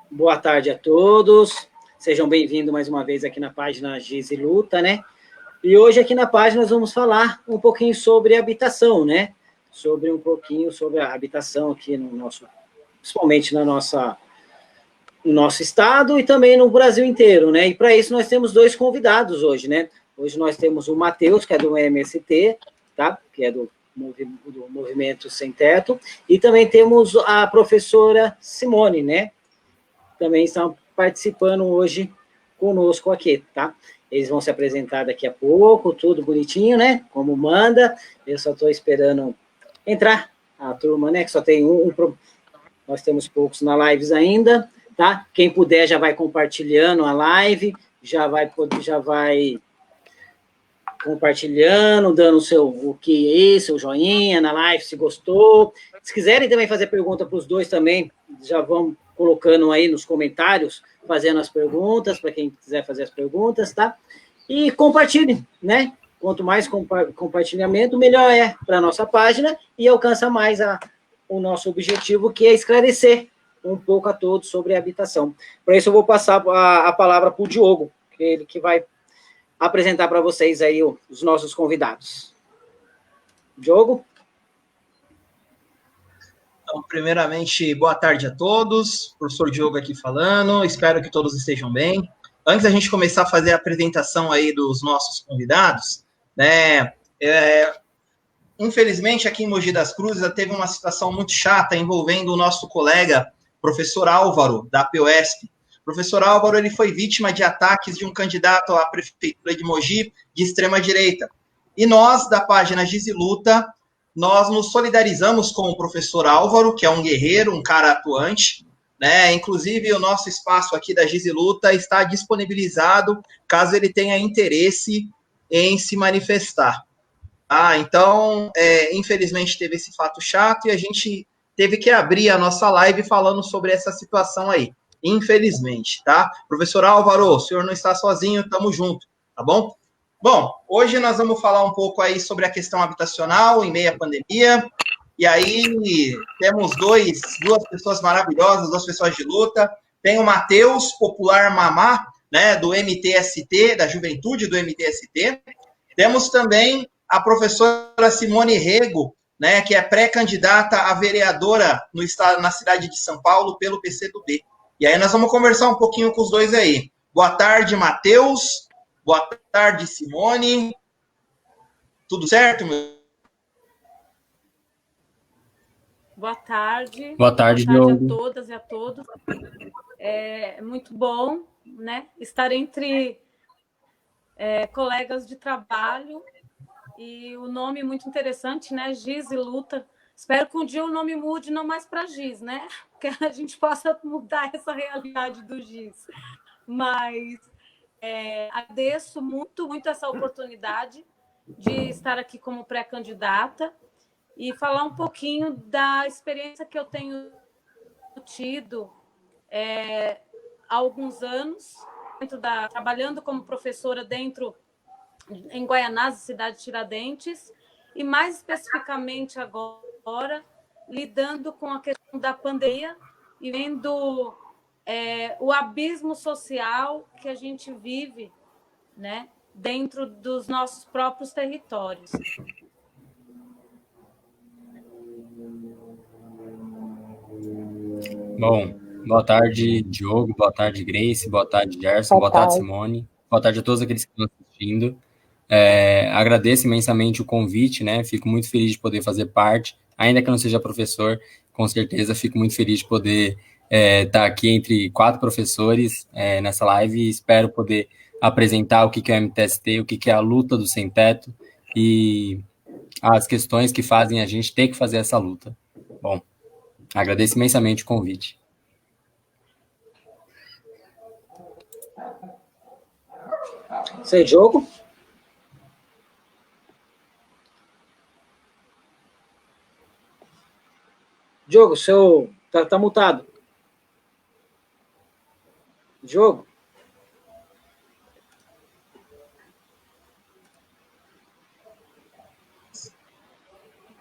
Boa tarde a todos. Sejam bem-vindos mais uma vez aqui na página Giz e Luta, né? E hoje aqui na página nós vamos falar um pouquinho sobre habitação, né? Sobre a habitação aqui no nosso, principalmente no nosso estado e também no Brasil inteiro, né? E para isso nós temos dois convidados hoje, né? Hoje nós temos o Matheus, que é do MST, tá? Que é do Movimento Sem Teto, e também temos a professora Simone, né? Também estão participando hoje conosco aqui, tá? Eles vão se apresentar daqui a pouco, tudo bonitinho, né? Como manda. Eu só estou esperando entrar a turma, né? Que só tem nós temos poucos na lives ainda, tá? Quem puder já vai compartilhando a live, já vai compartilhando, dando o que é, seu joinha na live, se gostou. Se quiserem também fazer pergunta para os dois também, já vão colocando aí nos comentários, fazendo as perguntas, para quem quiser fazer as perguntas, tá? E compartilhem, né? Quanto mais compartilhamento, melhor é para a nossa página e alcança mais o nosso objetivo, que é esclarecer um pouco a todos sobre a habitação. Para isso, eu vou passar a palavra para o Diogo, que é ele que vai apresentar para vocês aí os nossos convidados. Diogo? Então, primeiramente, boa tarde a todos. Professor Diogo aqui falando. Espero que todos estejam bem. Antes da gente começar a fazer a apresentação aí dos nossos convidados, né? Infelizmente, aqui em Mogi das Cruzes, teve uma situação muito chata envolvendo o nosso colega, professor Álvaro, da PUESP. O professor Álvaro, ele foi vítima de ataques de um candidato à prefeitura de Mogi de extrema-direita. E nós, da página Giz e Luta, nós nos solidarizamos com o professor Álvaro, que é um guerreiro, um cara atuante, né? Inclusive, o nosso espaço aqui da Giz e Luta está disponibilizado, caso ele tenha interesse em se manifestar. Então, infelizmente, teve esse fato chato e a gente teve que abrir a nossa live falando sobre essa situação aí. Infelizmente, tá? Professor Álvaro, o senhor não está sozinho, tamo junto, tá bom? Bom, hoje nós vamos falar um pouco aí sobre a questão habitacional em meio à pandemia. E aí temos duas pessoas maravilhosas, duas pessoas de luta. Tem o Matheus, popular Mamá, né, do MTST, da juventude do MTST. Temos também a professora Simone Rego, né, que é pré-candidata a vereadora no estado, na cidade de São Paulo pelo PCdoB. E aí nós vamos conversar um pouquinho com os dois aí. Boa tarde, Matheus. Boa tarde, Simone. Tudo certo, meu? Boa tarde. Boa tarde, a todas e a todos. É muito bom, né, estar entre colegas de trabalho. E o nome muito interessante, né? Giz e Luta. Espero que um dia o nome mude, não mais para Giz, né? Que a gente possa mudar essa realidade do Giz. Mas agradeço muito, muito essa oportunidade de estar aqui como pré-candidata e falar um pouquinho da experiência que eu tenho tido há alguns anos, trabalhando como professora em Guaianazes, cidade de Tiradentes, e mais especificamente agora, lidando com a questão da pandemia e vendo o abismo social que a gente vive, né, dentro dos nossos próprios territórios. Bom, boa tarde, Diogo, boa tarde, Grace, boa tarde, Gerson, boa tarde, Simone, boa tarde a todos aqueles que estão assistindo. Agradeço imensamente o convite, né? Fico muito feliz de poder fazer parte, ainda que eu não seja professor, com certeza fico muito feliz de poder estar aqui entre 4 professores nessa live e espero poder apresentar o que é o MTST, o que é a luta do sem-teto e as questões que fazem a gente ter que fazer essa luta. Bom, agradeço imensamente o convite. Sem jogo? Diogo, seu tá mutado. Diogo?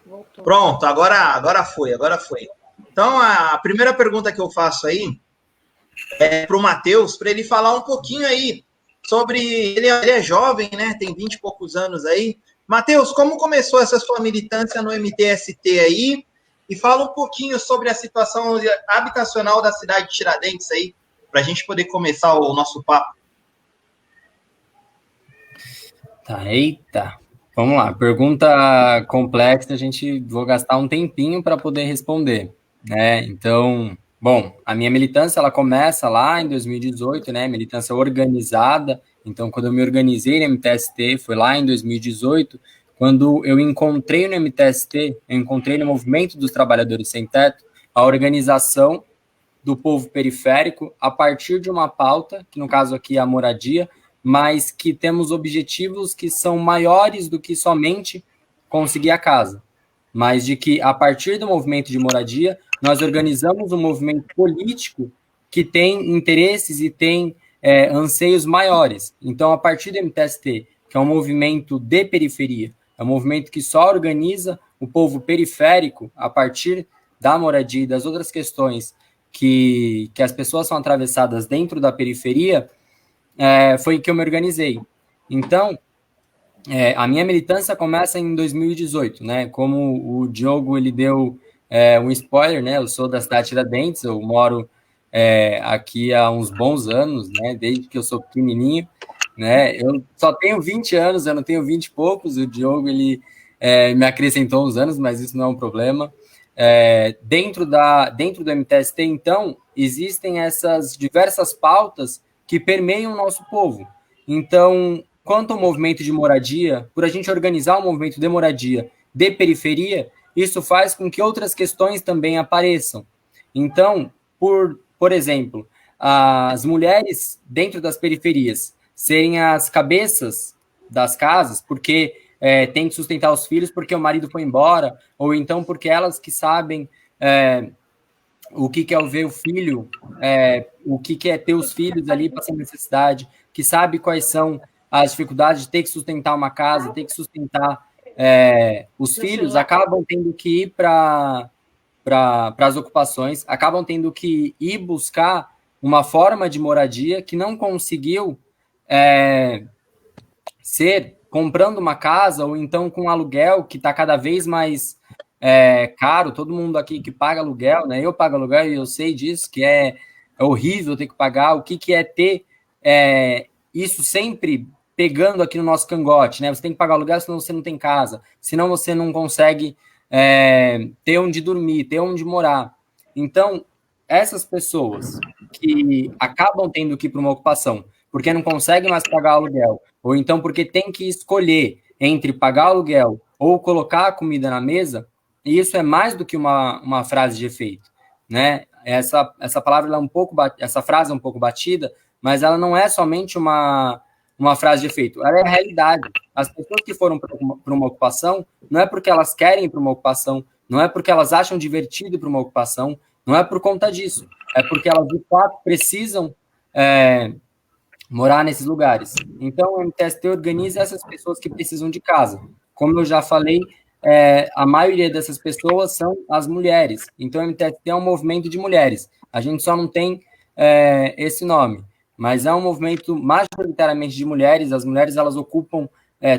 Voltou. Pronto, agora foi. Então, a primeira pergunta que eu faço aí para o Matheus, para ele falar um pouquinho aí sobre... Ele é jovem, né? Tem 20 e poucos anos aí. Matheus, como começou essa sua militância no MTST aí? E fala um pouquinho sobre a situação habitacional da cidade de Tiradentes aí, para a gente poder começar o nosso papo. Tá, eita. Vamos lá, pergunta complexa, vou gastar um tempinho para poder responder, né? Então, bom, a minha militância, ela começa lá em 2018, né? Militância organizada. Então, quando eu me organizei no MTST, foi lá em 2018, quando eu encontrei no MTST, eu encontrei no Movimento dos Trabalhadores Sem Teto, a organização do povo periférico a partir de uma pauta, que no caso aqui é a moradia, mas que temos objetivos que são maiores do que somente conseguir a casa, mas de que a partir do movimento de moradia, nós organizamos um movimento político que tem interesses e tem anseios maiores. Então, a partir do MTST, que é um movimento de periferia, é um movimento que só organiza o povo periférico a partir da moradia e das outras questões que as pessoas são atravessadas dentro da periferia, foi que eu me organizei. Então, a minha militância começa em 2018, né? Como o Diogo ele deu um spoiler, né? Eu sou da cidade de Tiradentes, eu moro aqui há uns bons anos, né? Desde que eu sou pequenininho, né? Eu só tenho 20 anos, eu não tenho 20 e poucos. O Diogo ele me acrescentou uns anos, mas isso não é um problema. Dentro do MTST, então, existem essas diversas pautas que permeiam o nosso povo. Então, quanto ao movimento de moradia, por a gente organizar um movimento de moradia de periferia, isso faz com que outras questões também apareçam. Então, por exemplo, as mulheres dentro das periferias serem as cabeças das casas, porque tem que sustentar os filhos porque o marido foi embora, ou então porque elas que sabem o que é ver o filho, o que é ter os filhos ali passando necessidade, que sabe quais são as dificuldades de ter que sustentar uma casa, ter que sustentar os filhos, acabam tendo que ir para as ocupações, acabam tendo que ir buscar uma forma de moradia que não conseguiu ser comprando uma casa ou então com aluguel que está cada vez mais caro. Todo mundo aqui que paga aluguel, né? Eu pago aluguel e eu sei disso, que é horrível ter que pagar. O que é ter isso sempre pegando aqui no nosso cangote, né? Você tem que pagar aluguel, senão você não tem casa, senão você não consegue ter onde dormir, ter onde morar. Então, essas pessoas que acabam tendo que ir para uma ocupação porque não conseguem mais pagar aluguel, ou então porque tem que escolher entre pagar aluguel ou colocar a comida na mesa, e isso é mais do que uma frase de efeito, né? Essa palavra ela essa frase é um pouco batida, mas ela não é somente uma frase de efeito, ela é a realidade. As pessoas que foram para uma ocupação, não é porque elas querem ir para uma ocupação, não é porque elas acham divertido ir para uma ocupação, não é por conta disso, é porque elas de fato precisam morar nesses lugares. Então, o MTST organiza essas pessoas que precisam de casa. Como eu já falei, a maioria dessas pessoas são as mulheres. Então, o MTST é um movimento de mulheres. A gente só não tem esse nome, mas é um movimento majoritariamente de mulheres. As mulheres, elas ocupam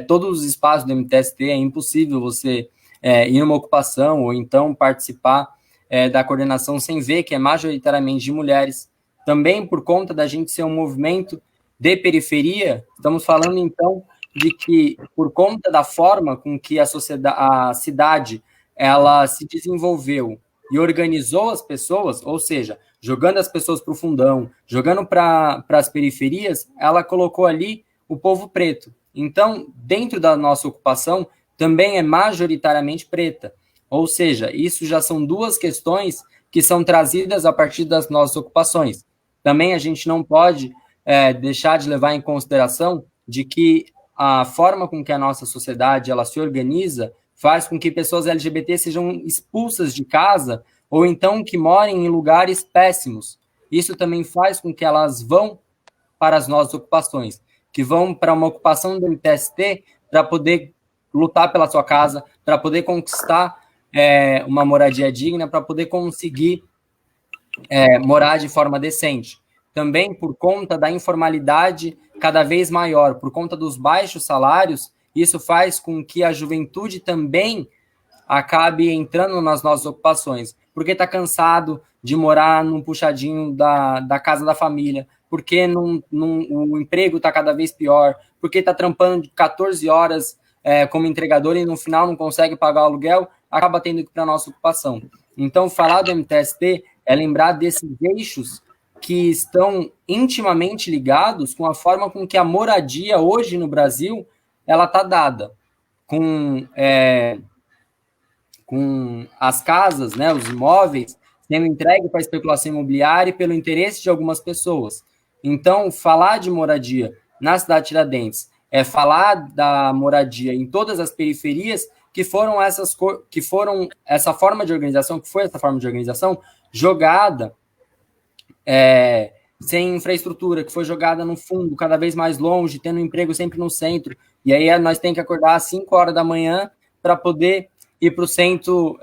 todos os espaços do MTST. É impossível você ir numa ocupação ou então participar da coordenação sem ver que é majoritariamente de mulheres. Também por conta da gente ser um movimento de periferia, estamos falando, então, de que, por conta da forma com que a cidade ela se desenvolveu e organizou as pessoas, ou seja, jogando as pessoas para o fundão, jogando para as periferias, ela colocou ali o povo preto. Então, dentro da nossa ocupação, também é majoritariamente preta. Ou seja, isso já são duas questões que são trazidas a partir das nossas ocupações. Também a gente não pode deixar de levar em consideração de que a forma com que a nossa sociedade ela se organiza faz com que pessoas LGBT sejam expulsas de casa ou então que morem em lugares péssimos. Isso também faz com que elas vão para as nossas ocupações, que vão para uma ocupação do MTST para poder lutar pela sua casa, para poder conquistar uma moradia digna, para poder conseguir morar de forma decente. também por conta da informalidade cada vez maior, por conta dos baixos salários, isso faz com que a juventude também acabe entrando nas nossas ocupações, porque está cansado de morar num puxadinho da casa da família, porque o emprego está cada vez pior, porque está trampando de 14 horas como entregador e no final não consegue pagar o aluguel, acaba tendo que ir para a nossa ocupação. Então, falar do MTST é lembrar desses eixos que estão intimamente ligados com a forma com que a moradia hoje no Brasil ela está dada, com as casas, né, os imóveis, sendo entregue para a especulação imobiliária e pelo interesse de algumas pessoas. Então, falar de moradia na cidade de Tiradentes é falar da moradia em todas as periferias que foram essa forma de organização, jogada sem infraestrutura, que foi jogada no fundo, cada vez mais longe, tendo um emprego sempre no centro. E aí nós temos que acordar às 5 horas da manhã para poder ir para o centro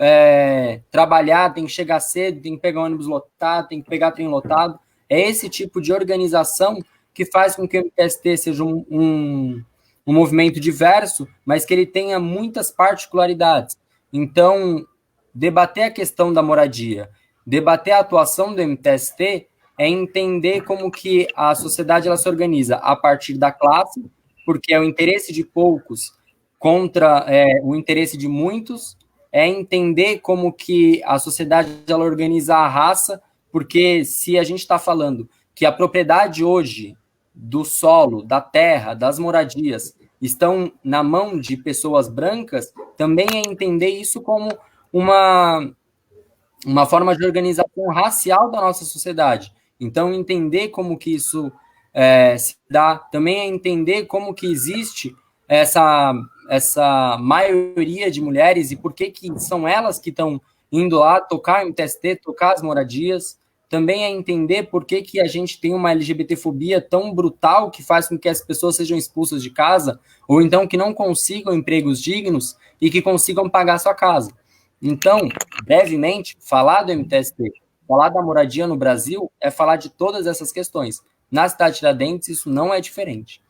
trabalhar, tem que chegar cedo, tem que pegar ônibus lotado, tem que pegar trem lotado. É esse tipo de organização que faz com que o MTST seja um movimento diverso, mas que ele tenha muitas particularidades. Então, debater a questão da moradia, debater a atuação do MTST é entender como que a sociedade ela se organiza a partir da classe, porque é o interesse de poucos contra o interesse de muitos, é entender como que a sociedade ela organiza a raça, porque se a gente está falando que a propriedade hoje do solo, da terra, das moradias, estão na mão de pessoas brancas, também é entender isso como uma forma de organização racial da nossa sociedade. Então, entender como que isso se dá, também é entender como que existe essa maioria de mulheres e por que são elas que estão indo lá tocar MTST, tocar as moradias. Também é entender por que a gente tem uma LGBTfobia tão brutal que faz com que as pessoas sejam expulsas de casa, ou então que não consigam empregos dignos e que consigam pagar sua casa. Então, brevemente, falar do MTST, falar da moradia no Brasil é falar de todas essas questões. Na cidade de Tiradentes, isso não é diferente.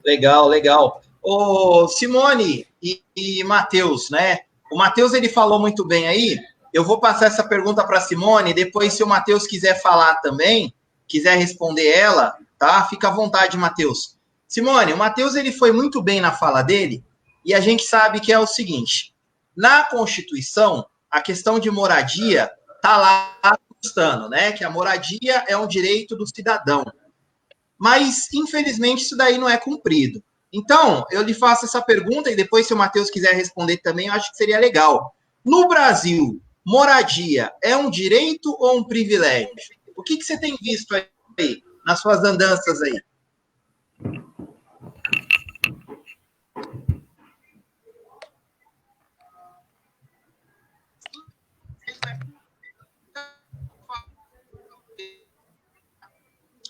Legal, legal. Ô, Simone e Matheus, né? O Matheus, ele falou muito bem aí. Eu vou passar essa pergunta para a Simone, depois, se o Matheus quiser falar também, quiser responder ela, tá? Fica à vontade, Matheus. Simone, o Matheus, ele foi muito bem na fala dele, e a gente sabe que é o seguinte, na Constituição, a questão de moradia está lá constando, né? Que a moradia é um direito do cidadão. Mas, infelizmente, isso daí não é cumprido. Então, eu lhe faço essa pergunta e depois, se o Matheus quiser responder também, eu acho que seria legal. No Brasil, moradia é um direito ou um privilégio? O que você tem visto aí, nas suas andanças aí?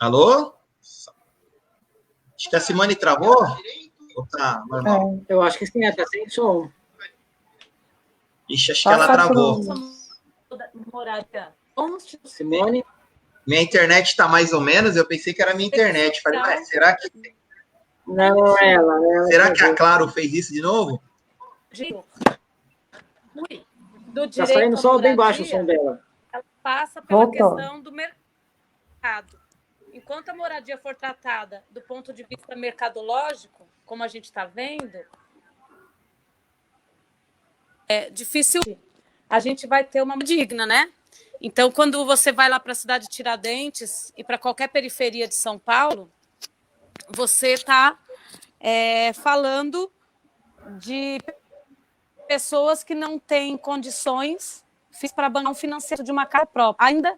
Alô? Acho que a Simone travou? Ou tá normal? Eu acho que sim, está sem som. Ixi, acho que ela travou. Simone? Minha internet está mais ou menos, eu pensei que era minha internet. Falei, mas será que... Não, ela. Será que a Claro fez isso de novo? Está saindo só bem baixo o som dela. Ela passa pela questão do mercado. Enquanto a moradia for tratada do ponto de vista mercadológico, como a gente está vendo, é difícil a gente vai ter uma digna, né? Então, quando você vai lá para a cidade de Tiradentes e para qualquer periferia de São Paulo, você está falando de pessoas que não têm condições para bancar um financiamento de uma casa própria, ainda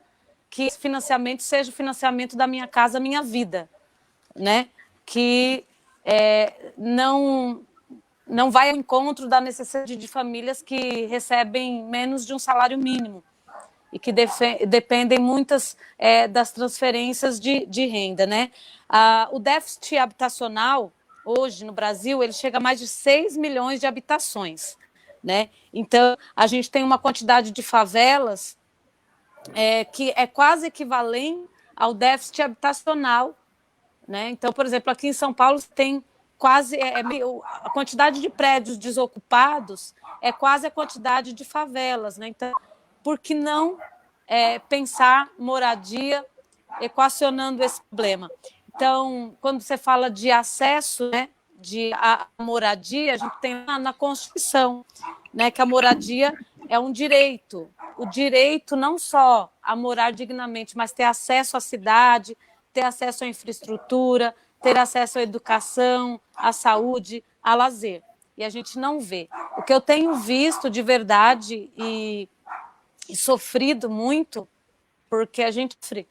que esse financiamento seja o financiamento da minha casa, minha vida, né? Que não vai ao encontro da necessidade de famílias que recebem menos de um salário mínimo e que dependem muitas das transferências de renda, né? O déficit habitacional, hoje, no Brasil, ele chega a mais de 6 milhões de habitações, né? Então, a gente tem uma quantidade de favelas que é quase equivalente ao déficit habitacional, né? Então, por exemplo, aqui em São Paulo tem quase a quantidade de prédios desocupados é quase a quantidade de favelas, né? Então, por que não pensar moradia equacionando esse problema? Então, quando você fala de acesso, né, a moradia, a gente tem na Constituição, né, que a moradia é um direito. O direito não só a morar dignamente, mas ter acesso à cidade, ter acesso à infraestrutura, ter acesso à educação, à saúde, a lazer. E a gente não vê. O que eu tenho visto de verdade e sofrido muito, porque a gente sofre,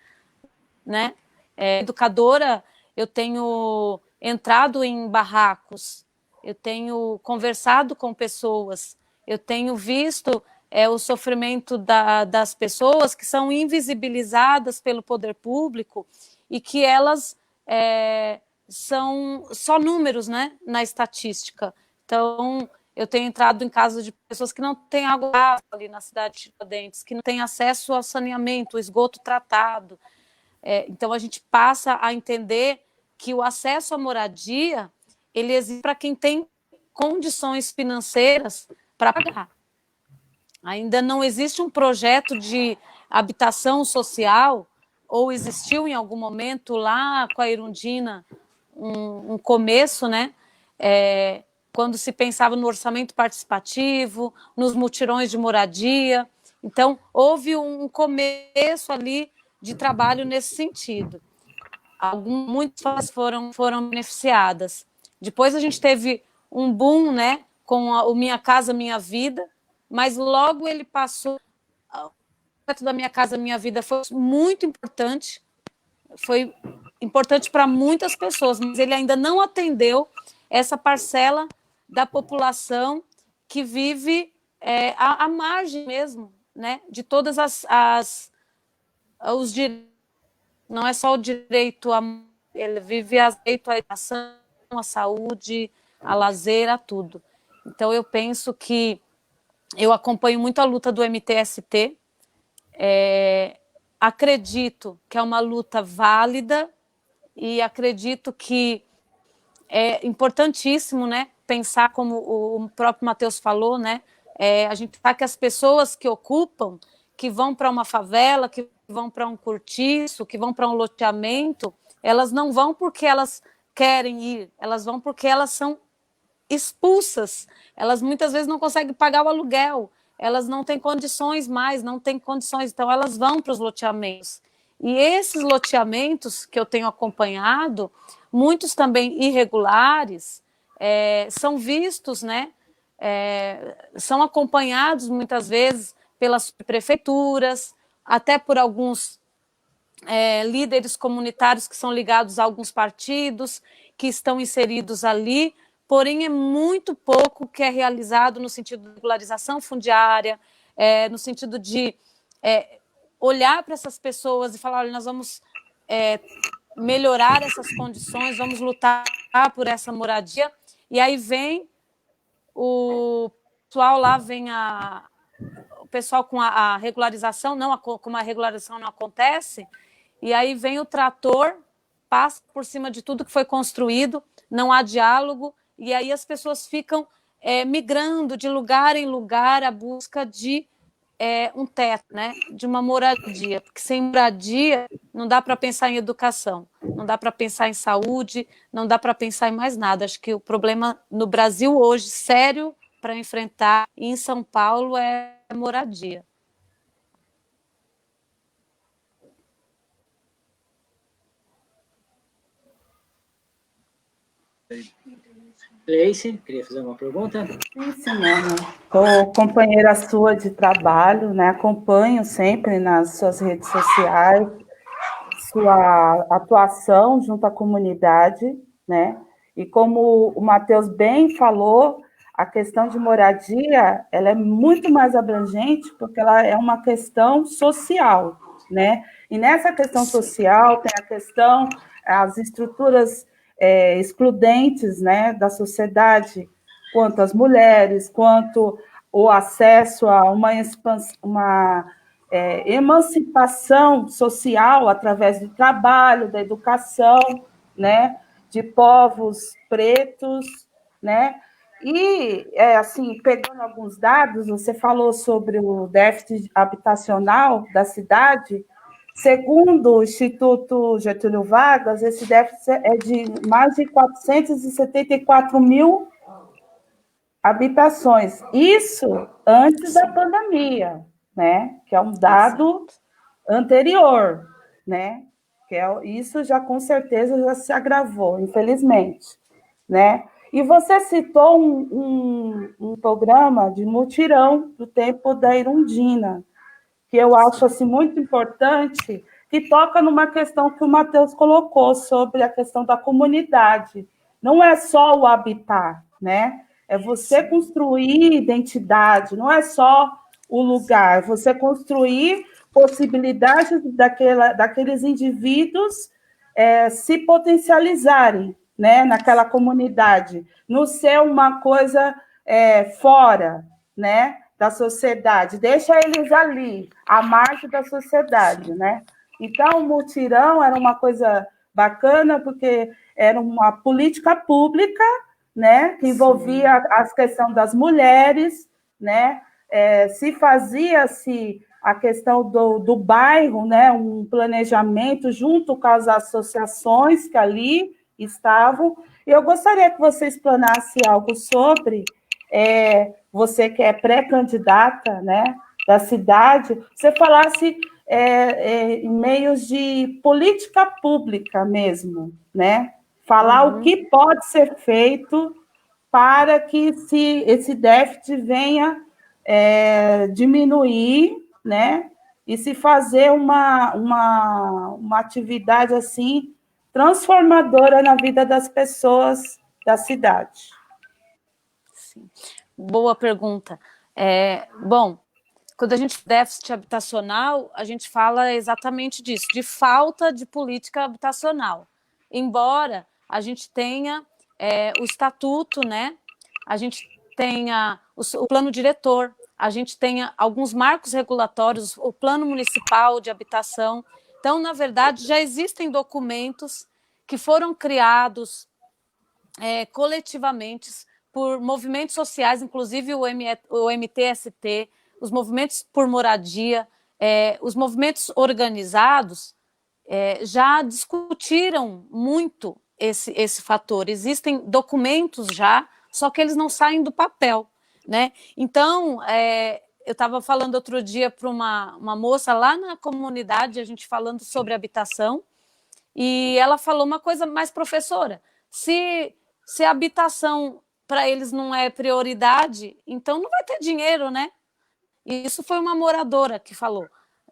né? Educadora, eu tenho entrado em barracos, eu tenho conversado com pessoas, eu tenho visto o sofrimento das pessoas que são invisibilizadas pelo poder público e que elas são só números, né, na estatística. Então, eu tenho entrado em casas de pessoas que não têm água ali na cidade de Tiradentes, que não têm acesso ao saneamento, ao esgoto tratado. Então, a gente passa a entender que o acesso à moradia ele existe para quem tem condições financeiras para pagar. Ainda não existe um projeto de habitação social, ou existiu em algum momento lá com a Irundina um começo, né? Quando se pensava no orçamento participativo, nos mutirões de moradia. Então, houve um começo ali de trabalho nesse sentido. Muitas foram beneficiadas. Depois a gente teve um boom, né, com o Minha Casa Minha Vida, mas logo ele passou. O projeto da Minha Casa Minha Vida foi muito importante, foi importante para muitas pessoas, mas ele ainda não atendeu essa parcela da população que vive à margem mesmo, né, de todas os direitos. Não é só o direito ele vive direito à educação, à saúde, a lazer, a tudo. Então, eu penso que eu acompanho muito a luta do MTST, acredito que é uma luta válida e acredito que é importantíssimo, né, pensar como o próprio Matheus falou, né, a gente sabe que as pessoas que ocupam, que vão para uma favela, que vão para um cortiço, que vão para um loteamento, elas não vão porque elas querem ir, elas vão porque elas são expulsas, elas muitas vezes não conseguem pagar o aluguel, elas não têm condições mais, não têm condições, então elas vão para os loteamentos. E esses loteamentos que eu tenho acompanhado, muitos também irregulares, são vistos, né, são acompanhados muitas vezes pelas prefeituras, até por alguns líderes comunitários que são ligados a alguns partidos, que estão inseridos ali, porém é muito pouco que é realizado no sentido de regularização fundiária, no sentido de olhar para essas pessoas e falar, olha, nós vamos melhorar essas condições, vamos lutar por essa moradia, e aí vem o pessoal lá, o pessoal com a regularização, como a regularização não acontece, e aí vem o trator, passa por cima de tudo que foi construído, não há diálogo, e aí as pessoas ficam migrando de lugar em lugar à busca de um teto, né? De uma moradia, porque sem moradia não dá para pensar em educação, não dá para pensar em saúde, não dá para pensar em mais nada. Acho que o problema no Brasil hoje, sério, para enfrentar, e em São Paulo, é moradia. Gleice, queria fazer uma pergunta? Sim, Ana. Sou companheira sua de trabalho, né? Acompanho sempre nas suas redes sociais sua atuação junto à comunidade, né? E como o Matheus bem falou, a questão de moradia, ela é muito mais abrangente porque ela é uma questão social, né? E nessa questão social tem a questão, as estruturas excludentes, né, da sociedade, quanto as mulheres, quanto o acesso a uma emancipação social através do trabalho, da educação, né, de povos pretos, né? E, assim, pegando alguns dados, você falou sobre o déficit habitacional da cidade. Segundo o Instituto Getúlio Vargas, esse déficit é de mais de 474 mil habitações. Isso antes da pandemia, né? Que é um dado anterior, né? Isso já com certeza já se agravou, infelizmente, né? E você citou um programa de mutirão do tempo da Irundina, que eu acho assim, muito importante, que toca numa questão que o Matheus colocou sobre a questão da comunidade. Não é só o habitar, né? É você construir identidade, não é só o lugar, é você construir possibilidades daqueles indivíduos se potencializarem, né, naquela comunidade, não ser uma coisa fora, né, da sociedade, deixa eles ali, à margem da sociedade, né? Então, o mutirão era uma coisa bacana, porque era uma política pública, né, que envolvia a questão das mulheres, né, se fazia-se a questão do bairro, né, um planejamento junto com as associações que ali estavam. E eu gostaria que você explanasse algo sobre, você que é pré-candidata, né, da cidade, você falasse em meios de política pública mesmo, né? Falar o que pode ser feito para que esse déficit venha diminuir, né? E se fazer uma atividade assim transformadora na vida das pessoas da cidade. Sim. Boa pergunta. Bom, quando a gente fala déficit habitacional, a gente fala exatamente disso, de falta de política habitacional. Embora a gente tenha o estatuto, né? A gente tenha o plano diretor, a gente tenha alguns marcos regulatórios, o plano municipal de habitação. Então, na verdade, já existem documentos que foram criados coletivamente por movimentos sociais, inclusive o MTST, os movimentos por moradia, os movimentos organizados já discutiram muito esse fator. Existem documentos já, só que eles não saem do papel, né? Então, eu estava falando outro dia para uma moça lá na comunidade, a gente falando sobre habitação, e ela falou uma coisa mais, professora, se a habitação para eles não é prioridade, então não vai ter dinheiro, né? E isso foi uma moradora que falou,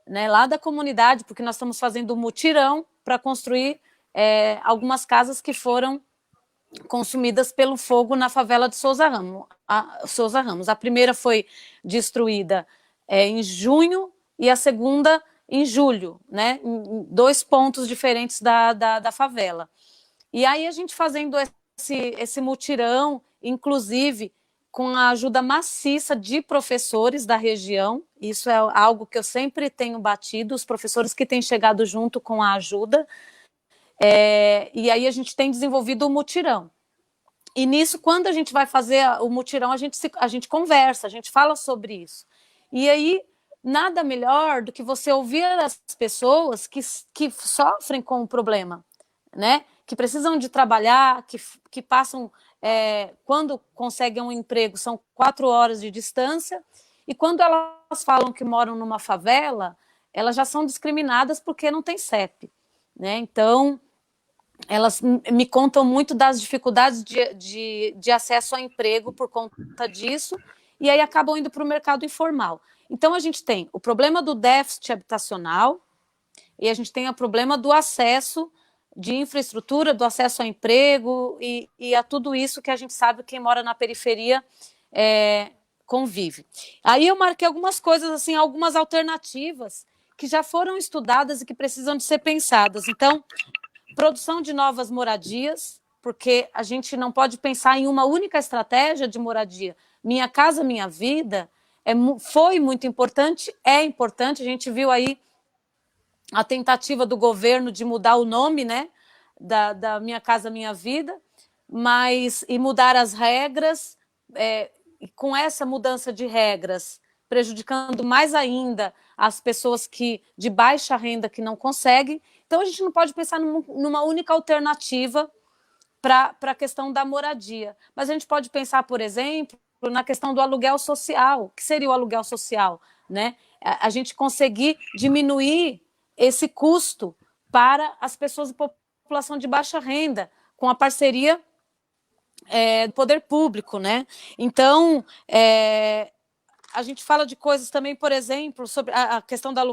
né, lá da comunidade, porque nós estamos fazendo um mutirão para construir algumas casas que foram consumidas pelo fogo na favela de Souza Ramos. A primeira foi destruída em junho e a segunda em julho, né, em 2 pontos diferentes da favela. E aí a gente fazendo esse mutirão, inclusive com a ajuda maciça de professores da região, isso é algo que eu sempre tenho batido, os professores que têm chegado junto com a ajuda, e aí a gente tem desenvolvido o mutirão. E nisso, quando a gente vai fazer o mutirão, a gente conversa, a gente fala sobre isso. E aí, nada melhor do que você ouvir as pessoas que sofrem com o problema, né? Que precisam de trabalhar, que passam, quando conseguem um emprego, são 4 horas de distância, e quando elas falam que moram numa favela, elas já são discriminadas porque não tem CEP, né? Então, elas me contam muito das dificuldades de acesso ao emprego por conta disso, e aí acabam indo para o mercado informal. Então, a gente tem o problema do déficit habitacional, e a gente tem o problema do acesso de infraestrutura, do acesso ao emprego e a tudo isso que a gente sabe que quem mora na periferia convive. Aí eu marquei algumas coisas, assim, algumas alternativas que já foram estudadas e que precisam de ser pensadas. Então, produção de novas moradias, porque a gente não pode pensar em uma única estratégia de moradia. Minha Casa Minha Vida foi muito importante, é importante. A gente viu aí a tentativa do governo de mudar o nome, né, da Minha Casa Minha Vida, e mudar as regras, e com essa mudança de regras, prejudicando mais ainda as pessoas de baixa renda que não conseguem. Então, a gente não pode pensar numa única alternativa para a questão da moradia. Mas a gente pode pensar, por exemplo, na questão do aluguel social. O que seria o aluguel social? Né? A gente conseguir diminuir esse custo para as pessoas da população de baixa renda, com a parceria do poder público. Né? Então, a gente fala de coisas também, por exemplo, sobre a questão da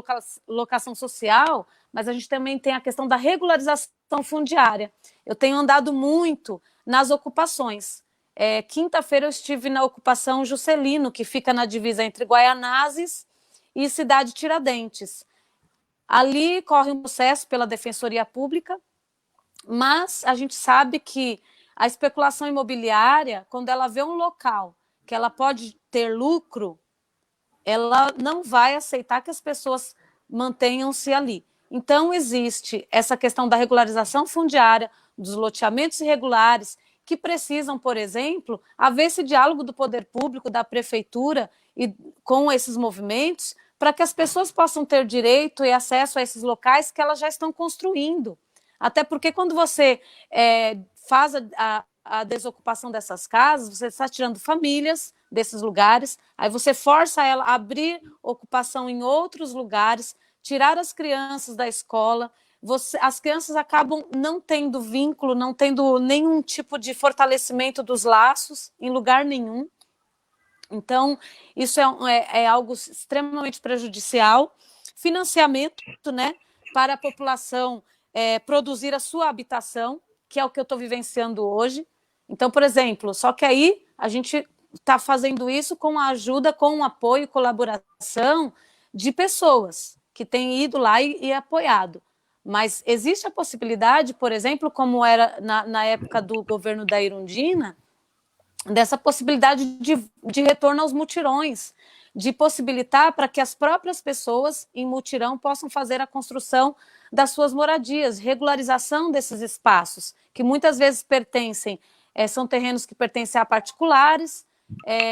locação social, mas a gente também tem a questão da regularização fundiária. Eu tenho andado muito nas ocupações. Quinta-feira eu estive na ocupação Juscelino, que fica na divisa entre Guaianazes e Cidade Tiradentes. Ali corre um processo pela Defensoria Pública, mas a gente sabe que a especulação imobiliária, quando ela vê um local que ela pode ter lucro, ela não vai aceitar que as pessoas mantenham-se ali. Então, existe essa questão da regularização fundiária, dos loteamentos irregulares, que precisam, por exemplo, haver esse diálogo do poder público, da prefeitura, e com esses movimentos, para que as pessoas possam ter direito e acesso a esses locais que elas já estão construindo. Até porque quando você faz a desocupação dessas casas, você está tirando famílias desses lugares, aí você força ela a abrir ocupação em outros lugares, tirar as crianças da escola, as crianças acabam não tendo vínculo, não tendo nenhum tipo de fortalecimento dos laços em lugar nenhum. Então, isso é algo extremamente prejudicial. Financiamento, né, para a população produzir a sua habitação, que é o que eu estou vivenciando hoje. Então, por exemplo, só que aí a gente está fazendo isso com a ajuda, com o apoio e colaboração de pessoas que têm ido lá e apoiado. Mas existe a possibilidade, por exemplo, como era na época do governo da Irundina, dessa possibilidade de retorno aos mutirões, de possibilitar para que as próprias pessoas em mutirão possam fazer a construção das suas moradias, regularização desses espaços, que muitas vezes são terrenos que pertencem a particulares,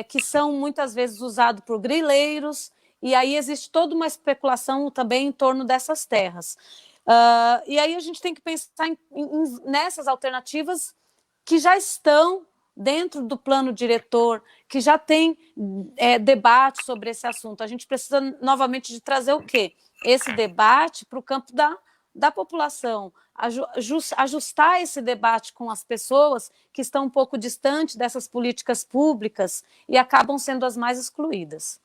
que são muitas vezes usados por grileiros, e aí existe toda uma especulação também em torno dessas terras. E aí a gente tem que pensar nessas alternativas que já estão dentro do plano diretor, que já tem debate sobre esse assunto. A gente precisa novamente de trazer o quê? Esse debate para o campo da população, ajustar esse debate com as pessoas que estão um pouco distantes dessas políticas públicas e acabam sendo as mais excluídas.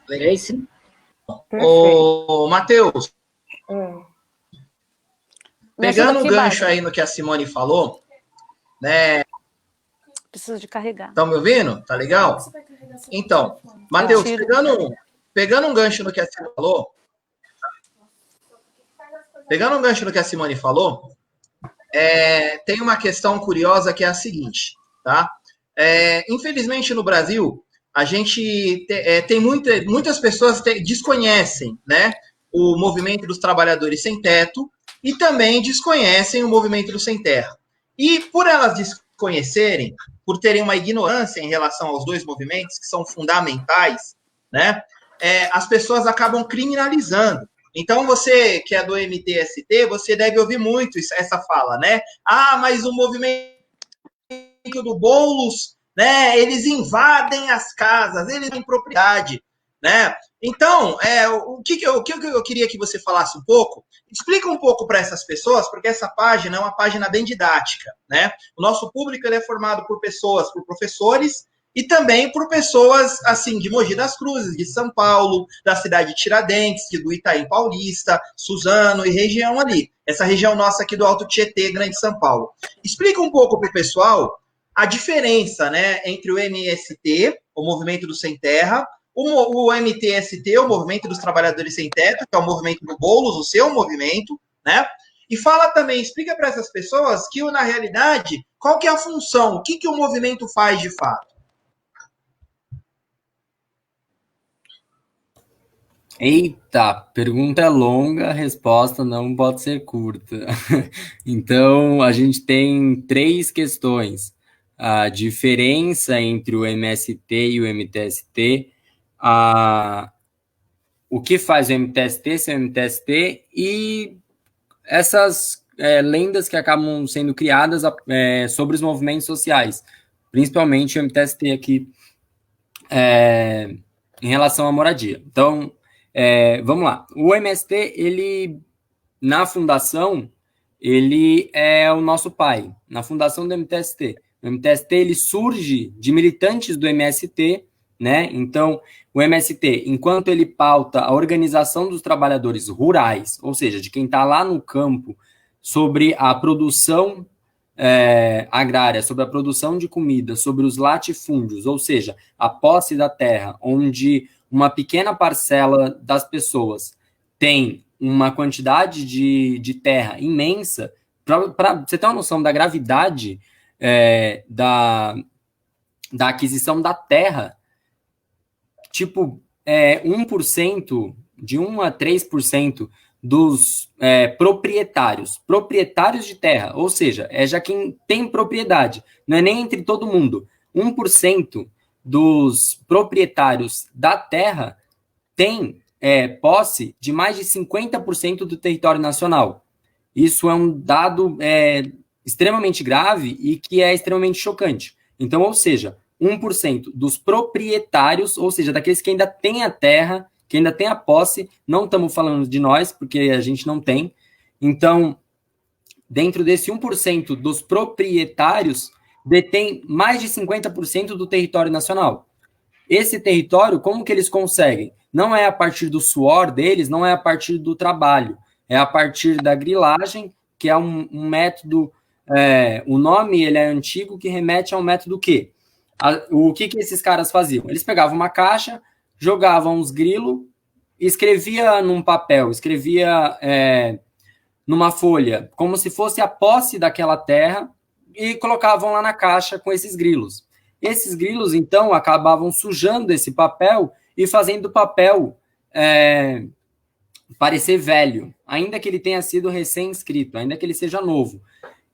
Gleice? Ô, Matheus, pegando o gancho Bárbara. aí no que a Simone falou, né? Preciso de carregar. Estão me ouvindo? Tá legal? Então, Matheus, pegando um gancho no que a Simone falou, tem uma questão curiosa que é a seguinte, tá? Infelizmente, no Brasil, a gente tem muitas pessoas que desconhecem, né, o movimento dos trabalhadores sem teto e também desconhecem o movimento do sem terra. E por elas desconhecerem, por terem uma ignorância em relação aos dois movimentos, que são fundamentais, né, as pessoas acabam criminalizando. Então, você que é do MTST, você deve ouvir muito essa fala, né? Mas o movimento do Boulos, né, eles invadem as casas, eles têm propriedade, né? Então, o que eu queria que você falasse um pouco, explica um pouco para essas pessoas, porque essa página é uma página bem didática, né? O nosso público ele é formado por professores e também por pessoas, assim, de Mogi das Cruzes, de São Paulo, da cidade de Tiradentes, do Itaim Paulista, Suzano e região ali. Essa região nossa aqui do Alto Tietê, Grande São Paulo. Explica um pouco para o pessoal a diferença, né, entre o MST, o Movimento do Sem Terra, o MTST, o Movimento dos Trabalhadores Sem Teto, que é o movimento do Boulos, o seu movimento, né? E fala também, explica para essas pessoas que, na realidade, qual que é a função, o que, que o movimento faz de fato. Eita, pergunta é longa, a resposta não pode ser curta. Então, a gente tem 3 questões. A diferença entre o MST e o MTST, o que faz o MTST ser o MTST e essas lendas que acabam sendo criadas sobre os movimentos sociais, principalmente o MTST aqui em relação à moradia. Então, vamos lá. O MST, ele, na fundação, ele é o nosso pai. Na fundação do MTST. O MTST, ele surge de militantes do MST, né? Então, o MST, enquanto ele pauta a organização dos trabalhadores rurais, ou seja, de quem está lá no campo, sobre a produção agrária, sobre a produção de comida, sobre os latifúndios, ou seja, a posse da terra, onde uma pequena parcela das pessoas tem uma quantidade de terra imensa, para você ter uma noção da gravidade da aquisição da terra, tipo, 1%, de 1 a 3% dos proprietários de terra, ou seja, já quem tem propriedade, não é nem entre todo mundo, 1% dos proprietários da terra tem posse de mais de 50% do território nacional. Isso é um dado extremamente grave e que é extremamente chocante. Então, ou seja, 1% dos proprietários, ou seja, daqueles que ainda têm a terra, que ainda tem a posse, não estamos falando de nós, porque a gente não tem. Então, dentro desse 1% dos proprietários, detém mais de 50% do território nacional. Esse território, como que eles conseguem? Não é a partir do suor deles, não é a partir do trabalho, é a partir da grilagem, que é um método, o nome ele é antigo, que remete ao método quê? O que esses caras faziam? Eles pegavam uma caixa, jogavam os grilos, escrevia num papel, escrevia numa folha, como se fosse a posse daquela terra, e colocavam lá na caixa com esses grilos. Esses grilos, então, acabavam sujando esse papel e fazendo o papel parecer velho, ainda que ele tenha sido recém-escrito, ainda que ele seja novo.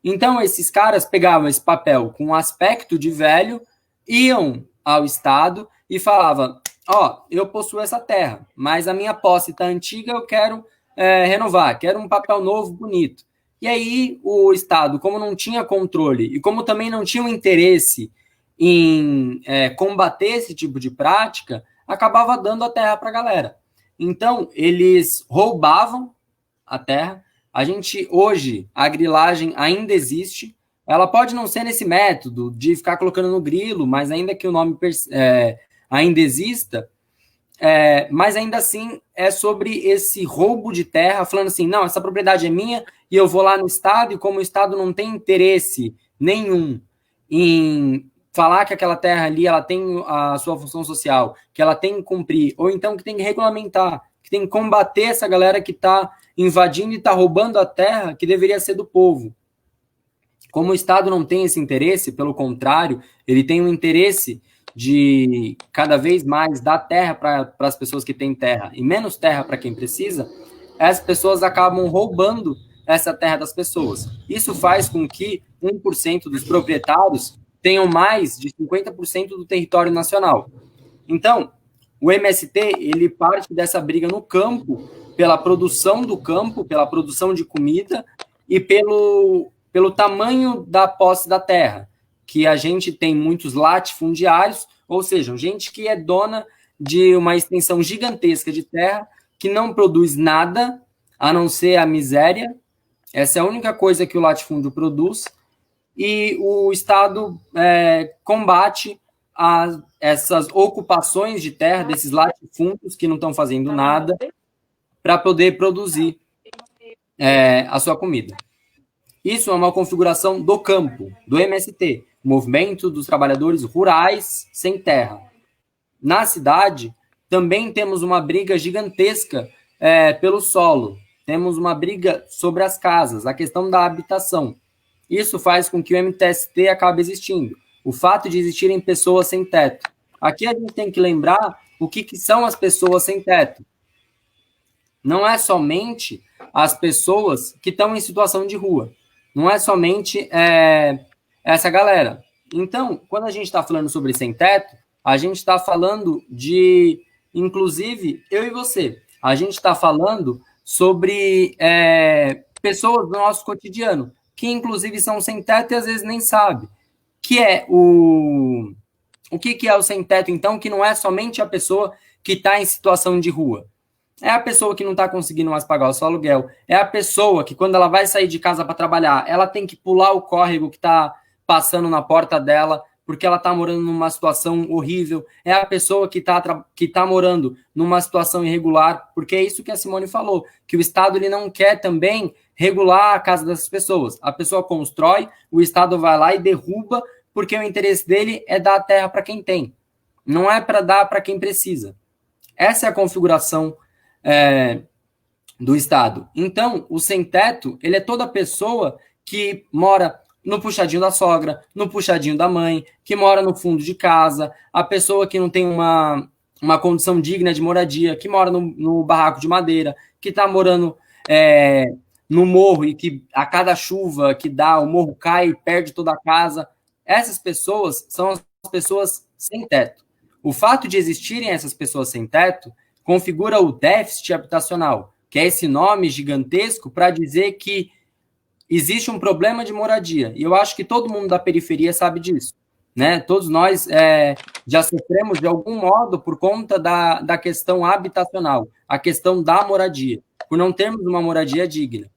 Então, esses caras pegavam esse papel com aspecto de velho, iam ao Estado e falavam, eu possuo essa terra, mas a minha posse está antiga, eu quero renovar, quero um papel novo, bonito. E aí, o Estado, como não tinha controle e como também não tinha um interesse em combater esse tipo de prática, acabava dando a terra para a galera. Então, eles roubavam a terra. Hoje, a grilagem ainda existe. Ela pode não ser nesse método de ficar colocando no grilo, mas ainda que o nome ainda exista, mas ainda assim é sobre esse roubo de terra, falando assim, não, essa propriedade é minha e eu vou lá no Estado, e como o Estado não tem interesse nenhum em falar que aquela terra ali ela tem a sua função social, que ela tem que cumprir, ou então que tem que regulamentar, que tem que combater essa galera que está invadindo e está roubando a terra que deveria ser do povo. Como o Estado não tem esse interesse, pelo contrário, ele tem um interesse de cada vez mais dar terra para as pessoas que têm terra e menos terra para quem precisa, as pessoas acabam roubando essa terra das pessoas. Isso faz com que 1% dos proprietários tenham mais de 50% do território nacional. Então, o MST, ele parte dessa briga no campo, pela produção do campo, pela produção de comida e pelo tamanho da posse da terra, que a gente tem muitos latifundiários, ou seja, gente que é dona de uma extensão gigantesca de terra, que não produz nada, a não ser a miséria. Essa é a única coisa que o latifúndio produz, e o Estado combate essas ocupações de terra, desses latifúndios que não estão fazendo nada, para poder produzir a sua comida. Isso é uma configuração do campo, do MST, Movimento dos Trabalhadores Rurais Sem Terra. Na cidade, também temos uma briga gigantesca pelo solo, temos uma briga sobre as casas, a questão da habitação. Isso faz com que o MTST acabe existindo. O fato de existirem pessoas sem teto. Aqui a gente tem que lembrar o que são as pessoas sem teto. Não é somente as pessoas que estão em situação de rua. Não é somente essa galera. Então, quando a gente está falando sobre sem teto, a gente está falando de, inclusive, eu e você. A gente está falando sobre pessoas do nosso cotidiano, que inclusive são sem teto e às vezes nem sabem. Que é o que é o sem teto, então, que não é somente a pessoa que está em situação de rua. É a pessoa que não está conseguindo mais pagar o seu aluguel. É a pessoa que, quando ela vai sair de casa para trabalhar, ela tem que pular o córrego que está passando na porta dela, porque ela está morando numa situação horrível. É a pessoa que tá morando numa situação irregular, porque é isso que a Simone falou, que o Estado ele não quer também regular a casa dessas pessoas. A pessoa constrói, o Estado vai lá e derruba, porque o interesse dele é dar a terra para quem tem. Não é para dar para quem precisa. Essa é a configuração do Estado. Então, o sem-teto, ele é toda pessoa que mora no puxadinho da sogra, no puxadinho da mãe, que mora no fundo de casa, a pessoa que não tem uma condição digna de moradia, que mora no barraco de madeira, que está morando no morro e que a cada chuva que dá, o morro cai e perde toda a casa. Essas pessoas são as pessoas sem teto. O fato de existirem essas pessoas sem teto configura o déficit habitacional, que é esse nome gigantesco para dizer que existe um problema de moradia. E eu acho que todo mundo da periferia sabe disso, né? Todos nós já sofremos de algum modo por conta da questão habitacional, a questão da moradia, por não termos uma moradia digna.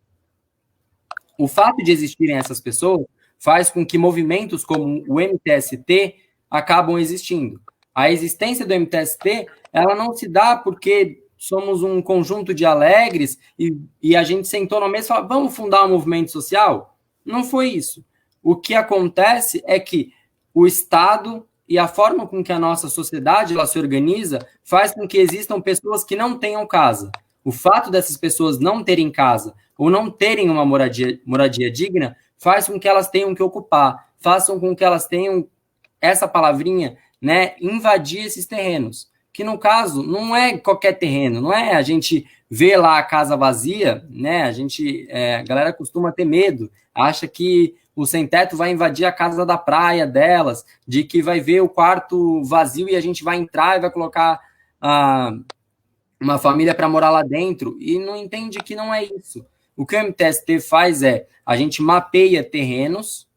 O fato de existirem essas pessoas faz com que movimentos como o MTST acabam existindo. A existência do MTST, ela não se dá porque somos um conjunto de alegres e a gente sentou na mesa e falou, vamos fundar um movimento social? Não foi isso. O que acontece é que o Estado e a forma com que a nossa sociedade ela se organiza faz com que existam pessoas que não tenham casa. O fato dessas pessoas não terem casa ou não terem uma moradia digna faz com que elas tenham que ocupar, façam com que elas tenham essa palavrinha, né, invadir esses terrenos, que no caso não é qualquer terreno, não é a gente vê lá a casa vazia, né, a galera costuma ter medo, acha que o sem-teto vai invadir a casa da praia delas, de que vai ver o quarto vazio e a gente vai entrar e vai colocar uma família para morar lá dentro, e não entende que não é isso. O que o MTST faz a gente mapeia terrenos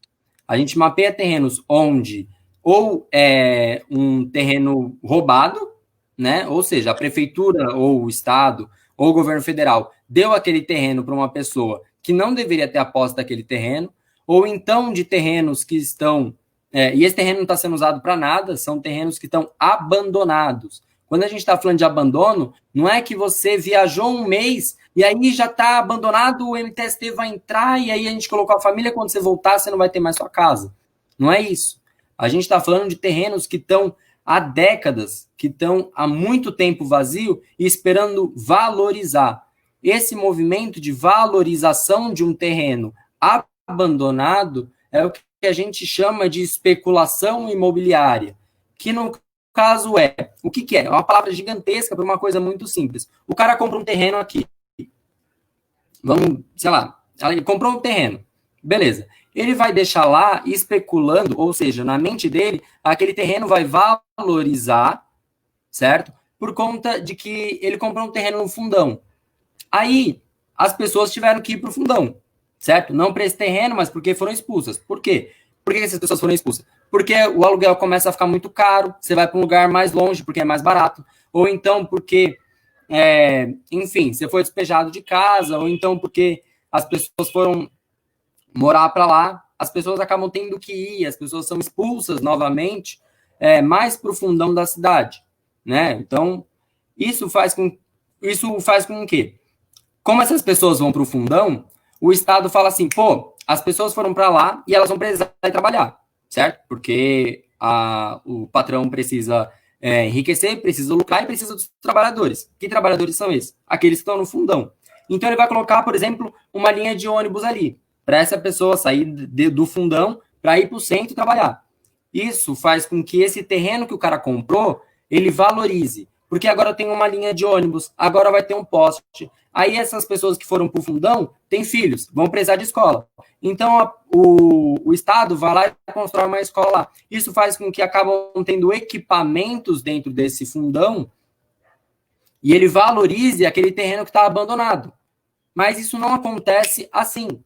onde ou é um terreno roubado, né? Ou seja, a prefeitura ou o Estado ou o governo federal deu aquele terreno para uma pessoa que não deveria ter a posse daquele terreno, ou então de terrenos que estão... e esse terreno não está sendo usado para nada, são terrenos que estão abandonados. Quando a gente está falando de abandono, não é que você viajou um mês e aí já está abandonado, o MTST vai entrar e aí a gente colocou a família, quando você voltar, você não vai ter mais sua casa. Não é isso. A gente está falando de terrenos que estão há décadas, que estão há muito tempo vazio e esperando valorizar. Esse movimento de valorização de um terreno abandonado é o que a gente chama de especulação imobiliária, que no caso o que é? É uma palavra gigantesca para uma coisa muito simples. O cara compra um terreno aqui. Ele comprou um terreno. Beleza. Ele vai deixar lá especulando, ou seja, na mente dele, aquele terreno vai valorizar, certo? Por conta de que ele comprou um terreno no fundão. Aí, as pessoas tiveram que ir para o fundão, certo? Não para esse terreno, mas porque foram expulsas. Por quê? Por que essas pessoas foram expulsas? Porque o aluguel começa a ficar muito caro, você vai para um lugar mais longe porque é mais barato, ou então porque, enfim, você foi despejado de casa, ou então porque as pessoas foram morar para lá, as pessoas acabam tendo que ir, as pessoas são expulsas novamente, mais para o fundão da cidade, né? Então, isso faz com o quê? Como essas pessoas vão para o fundão, o Estado fala assim, pô, as pessoas foram para lá e elas vão precisar trabalhar, certo? Porque o patrão precisa enriquecer, precisa lucrar e precisa dos trabalhadores. Que trabalhadores são esses? Aqueles que estão no fundão. Então, ele vai colocar, por exemplo, uma linha de ônibus ali, para essa pessoa sair do fundão para ir para o centro e trabalhar. Isso faz com que esse terreno que o cara comprou, ele valorize. Porque agora tem uma linha de ônibus, agora vai ter um poste. Aí essas pessoas que foram para o fundão têm filhos, vão precisar de escola. Então, o Estado vai lá e constrói uma escola lá. Isso faz com que acabam tendo equipamentos dentro desse fundão e ele valorize aquele terreno que está abandonado. Mas isso não acontece assim.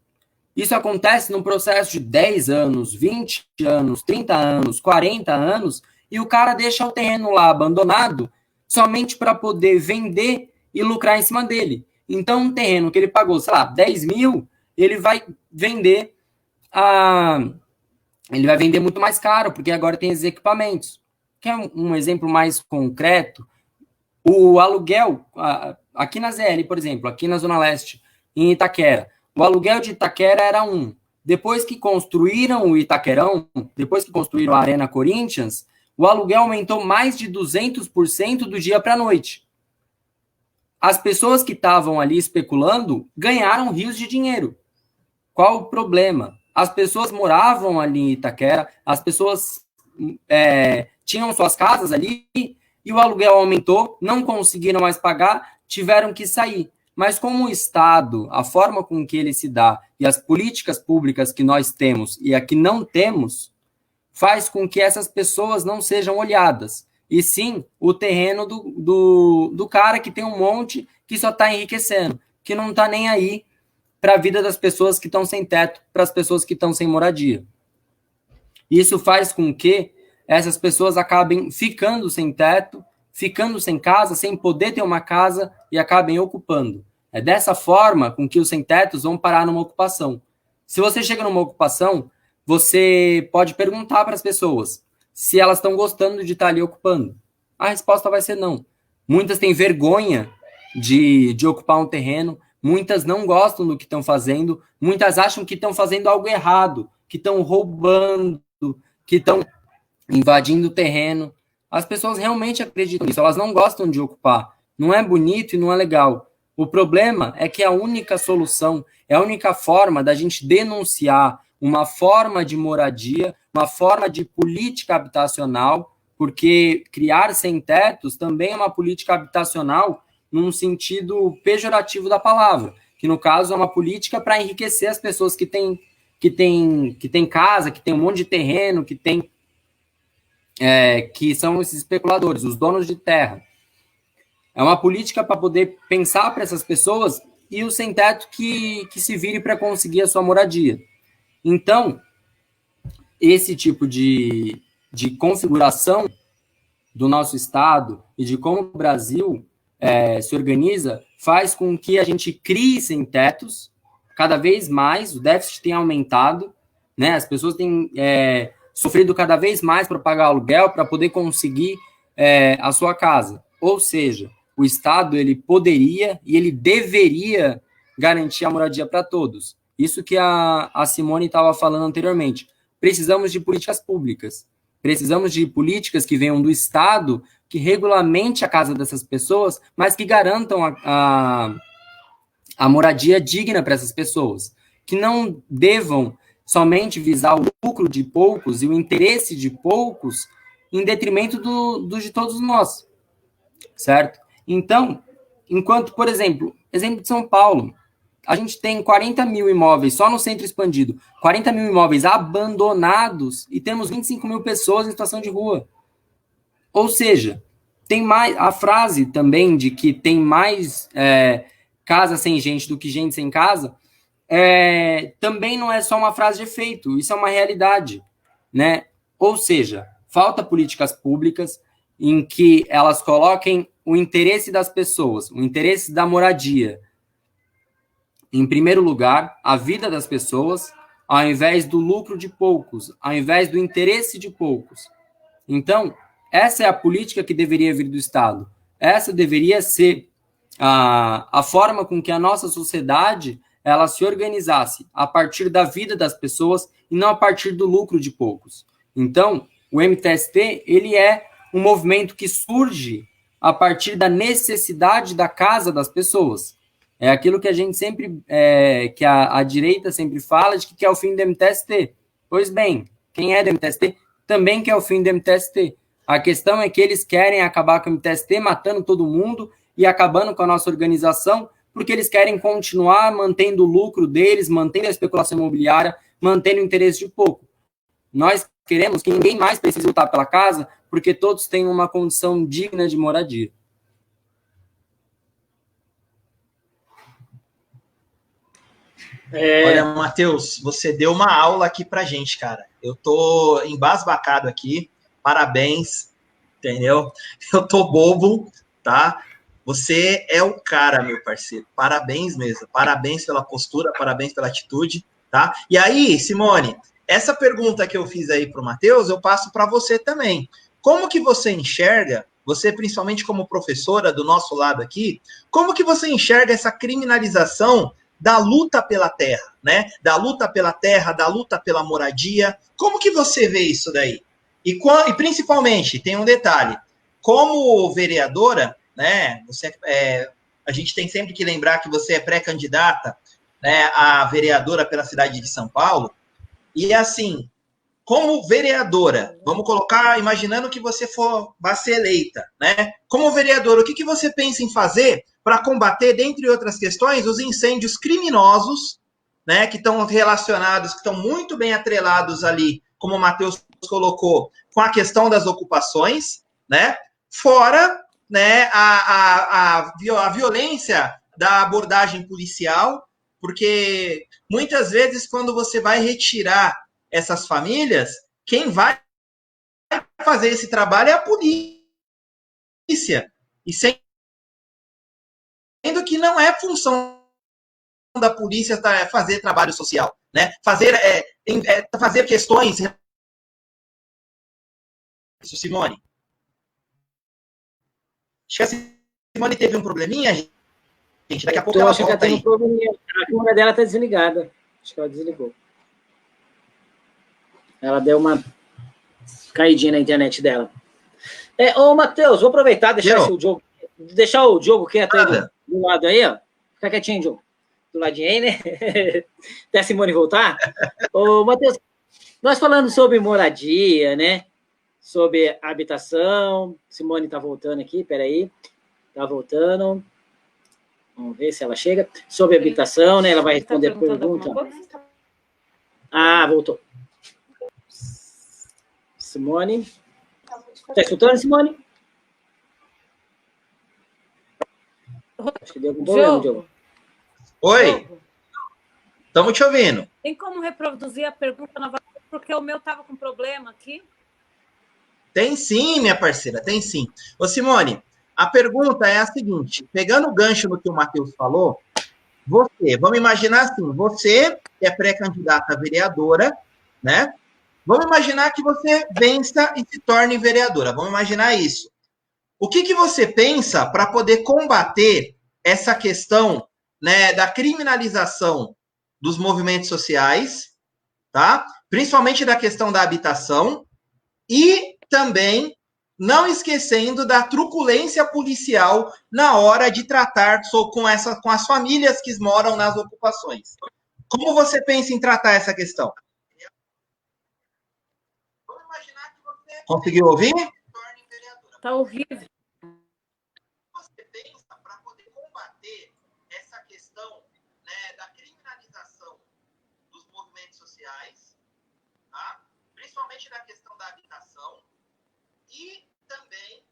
Isso acontece num processo de 10 anos, 20 anos, 30 anos, 40 anos, e o cara deixa o terreno lá abandonado somente para poder vender e lucrar em cima dele. Então, um terreno que ele pagou, sei lá, 10 mil, ele vai vender muito mais caro, porque agora tem esses equipamentos. Quer um exemplo mais concreto? O aluguel, aqui na ZL, por exemplo, aqui na Zona Leste, em Itaquera, o aluguel de Itaquera era 1. Depois que construíram o Itaquerão, depois que construíram a Arena Corinthians, o aluguel aumentou mais de 200% do dia para a noite. As pessoas que estavam ali especulando ganharam rios de dinheiro. Qual o problema? As pessoas moravam ali em Itaquera, as pessoas tinham suas casas ali e o aluguel aumentou, não conseguiram mais pagar, tiveram que sair. Mas como o Estado, a forma com que ele se dá e as políticas públicas que nós temos e a que não temos, faz com que essas pessoas não sejam olhadas. E sim, o terreno do cara que tem um monte que só está enriquecendo, que não está nem aí para a vida das pessoas que estão sem teto, para as pessoas que estão sem moradia. Isso faz com que essas pessoas acabem ficando sem teto, ficando sem casa, sem poder ter uma casa e acabem ocupando. É dessa forma com que os sem-tetos vão parar numa ocupação. Se você chega numa ocupação, você pode perguntar para as pessoas se elas estão gostando de estar ali ocupando. A resposta vai ser não. Muitas têm vergonha de ocupar um terreno, muitas não gostam do que estão fazendo, muitas acham que estão fazendo algo errado, que estão roubando, que estão invadindo o terreno. As pessoas realmente acreditam nisso, elas não gostam de ocupar. Não é bonito e não é legal. O problema é que a única solução, é a única forma da gente denunciar uma forma de moradia, uma forma de política habitacional, porque criar sem-tetos também é uma política habitacional num sentido pejorativo da palavra, que no caso é uma política para enriquecer as pessoas que têm casa, que tem um monte de terreno, que são esses especuladores, os donos de terra. É uma política para poder pensar para essas pessoas e o sem-teto que se vire para conseguir a sua moradia. Então, esse tipo de configuração do nosso Estado e de como o Brasil se organiza faz com que a gente crie sem-tetos cada vez mais, o déficit tem aumentado, né? As pessoas têm sofrido cada vez mais para pagar aluguel, para poder conseguir a sua casa. Ou seja, o Estado ele poderia e ele deveria garantir a moradia para todos. Isso que a Simone estava falando anteriormente. Precisamos de políticas públicas. Precisamos de políticas que venham do Estado, que regulamente a casa dessas pessoas, mas que garantam a moradia digna para essas pessoas. Que não devam somente visar o lucro de poucos e o interesse de poucos em detrimento de todos nós. Certo? Então, enquanto, por exemplo de São Paulo, a gente tem 40 mil imóveis só no centro expandido, 40 mil imóveis abandonados e temos 25 mil pessoas em situação de rua. Ou seja, tem mais a frase também de que tem mais casa sem gente do que gente sem casa, também não é só uma frase de efeito, isso é uma realidade, né? Ou seja, falta políticas públicas em que elas coloquem o interesse das pessoas, o interesse da moradia, em primeiro lugar, a vida das pessoas, ao invés do lucro de poucos, ao invés do interesse de poucos. Então, essa é a política que deveria vir do Estado. Essa deveria ser a forma com que a nossa sociedade ela se organizasse a partir da vida das pessoas e não a partir do lucro de poucos. Então, o MTST ele é um movimento que surge a partir da necessidade da casa das pessoas. É aquilo que a gente sempre, que a direita sempre fala, de que quer o fim do MTST. Pois bem, quem é do MTST também quer o fim do MTST. A questão é que eles querem acabar com o MTST, matando todo mundo e acabando com a nossa organização, porque eles querem continuar mantendo o lucro deles, mantendo a especulação imobiliária, mantendo o interesse de pouco. Nós queremos que ninguém mais precise lutar pela casa, porque todos têm uma condição digna de moradia. Olha, Matheus, você deu uma aula aqui pra gente, cara. Eu tô embasbacado aqui. Parabéns, entendeu? Eu tô bobo, tá? Você é o cara, meu parceiro. Parabéns mesmo. Parabéns pela postura, parabéns pela atitude, tá? E aí, Simone, essa pergunta que eu fiz aí pro Matheus, eu passo para você também. Como que você enxerga, você principalmente como professora do nosso lado aqui, como que você enxerga essa criminalização da luta pela terra, né? Da luta pela terra, da luta pela moradia. Como que você vê isso daí? E principalmente, tem um detalhe, como vereadora, né? A gente tem sempre que lembrar que você é pré-candidata, né, a vereadora pela cidade de São Paulo. E assim, como vereadora, vamos colocar, imaginando que você vai ser eleita, né? Como vereadora, o que você pensa em fazer para combater, dentre outras questões, os incêndios criminosos, né? Que estão relacionados, que estão muito bem atrelados ali, como o Matheus colocou, com a questão das ocupações, né? Fora, né, a violência da abordagem policial, porque muitas vezes quando você vai retirar essas famílias, quem vai fazer esse trabalho é a polícia. E sendo que não é função da polícia fazer trabalho social, né? Fazer questões. Simone. Acho que a Simone teve um probleminha, gente. Daqui a pouco ela volta aí. A câmera dela está desligada. Acho que ela desligou. Ela deu uma caidinha na internet dela. Ô, Matheus, vou aproveitar e deixar o Diogo quieto aí do lado aí, ó. Fica quietinho, Diogo. Do ladinho aí, né? Até a Simone voltar. Ô, Matheus, nós falando sobre moradia, né? Sobre habitação. Simone está voltando aqui, peraí. Está voltando. Vamos ver se ela chega. Sobre habitação, né? Ela vai responder a pergunta. Voltou. Simone. Está escutando, Simone? Acho que deu algum problema, Diogo. Oi. Estamos te ouvindo. Tem como reproduzir a pergunta novamente? Porque o meu estava com problema aqui. Tem sim, minha parceira, tem sim. Ô, Simone, a pergunta é a seguinte, pegando o gancho no que o Matheus falou, vamos imaginar assim, você que é pré-candidata a vereadora, né? Vamos imaginar que você vença e se torne vereadora, vamos imaginar isso. O que você pensa para poder combater essa questão, né, da criminalização dos movimentos sociais, tá? Principalmente da questão da habitação e também não esquecendo da truculência policial na hora de tratar com as famílias que moram nas ocupações. Como você pensa em tratar essa questão? Conseguiu ouvir? Está horrível. Você pensa para poder combater essa questão, né, da criminalização dos movimentos sociais, tá? Principalmente da questão da habitação, e também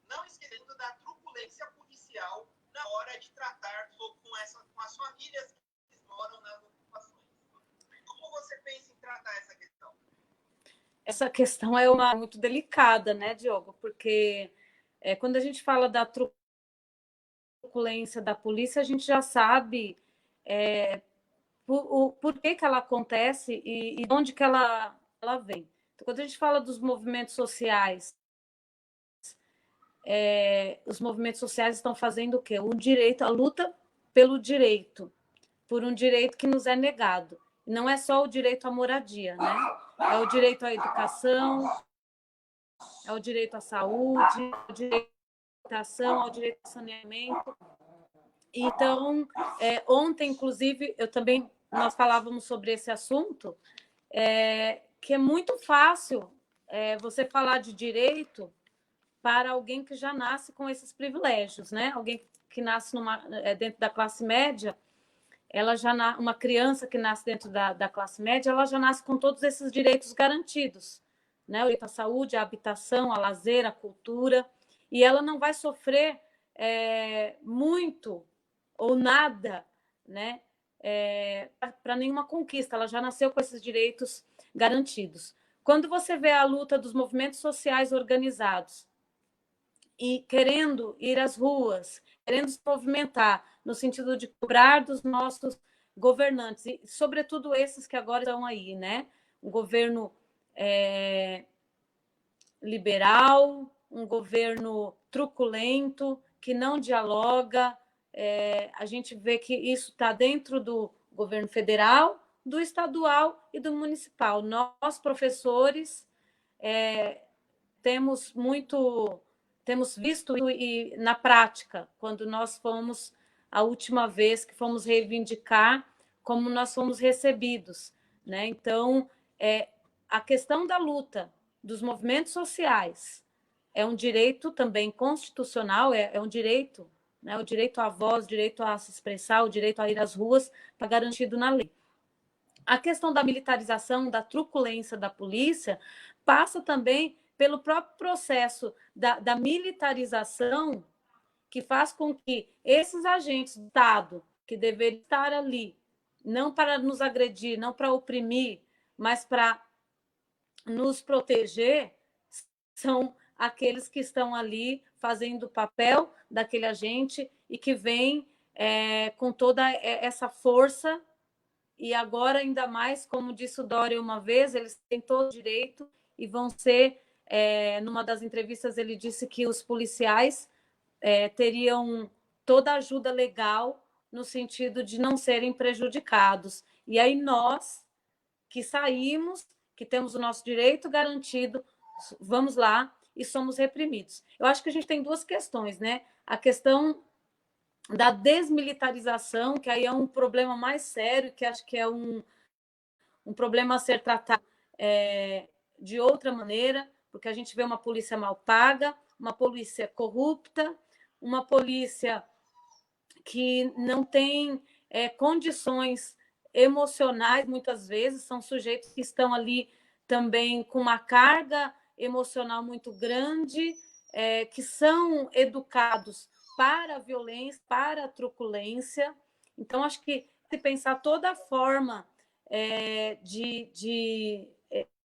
não esquecendo da truculência policial na hora de tratar com as famílias que moram nas ocupações. Como você pensa em tratar essa questão? Essa questão é muito delicada, né, Diogo? Porque quando a gente fala da truculência da polícia, a gente já sabe por que ela acontece e de onde que ela vem. Então, quando a gente fala dos movimentos sociais, os movimentos sociais estão fazendo o quê? A luta pelo direito, por um direito que nos é negado. Não é só o direito à moradia, né? É o direito à educação, ao direito à saúde, ao direito à habitação, ao direito ao saneamento. Então, ontem, inclusive, nós falávamos sobre esse assunto, que é muito fácil você falar de direito para alguém que já nasce com esses privilégios, né? Alguém que nasce dentro da classe média, uma criança que nasce dentro da classe média, ela já nasce com todos esses direitos garantidos, né? O direito à saúde, à habitação, ao lazer, à cultura, e ela não vai sofrer muito ou nada, né? Para nenhuma conquista, ela já nasceu com esses direitos garantidos. Quando você vê a luta dos movimentos sociais organizados e querendo ir às ruas, querendo se movimentar no sentido de cobrar dos nossos governantes, e sobretudo esses que agora estão aí, né? Um governo liberal, um governo truculento, que não dialoga. A gente vê que isso está dentro do governo federal, do estadual e do municipal. Nós, professores, temos visto e na prática, quando nós fomos, a última vez que fomos reivindicar, como nós fomos recebidos, né? Então, a questão da luta dos movimentos sociais é um direito também constitucional, é um direito, né? O direito à voz, o direito a se expressar, o direito a ir às ruas, está garantido na lei. A questão da militarização, da truculência da polícia, passa também pelo próprio processo da militarização, que faz com que esses agentes do Estado, que deveriam estar ali, não para nos agredir, não para oprimir, mas para nos proteger, são aqueles que estão ali fazendo o papel daquele agente e que vem com toda essa força. E agora, ainda mais, como disse o Dória uma vez, eles têm todo o direito e vão ser... numa das entrevistas, ele disse que os policiais teriam toda a ajuda legal no sentido de não serem prejudicados. E aí nós, que saímos, que temos o nosso direito garantido, vamos lá e somos reprimidos. Eu acho que a gente tem duas questões, né? A questão da desmilitarização, que aí é um problema mais sério, que acho que é um problema a ser tratado de outra maneira, porque a gente vê uma polícia mal paga, uma polícia corrupta, uma polícia que não tem condições emocionais, muitas vezes, são sujeitos que estão ali também com uma carga emocional muito grande, que são educados para a violência, para a truculência. Então, acho que se pensar toda a forma de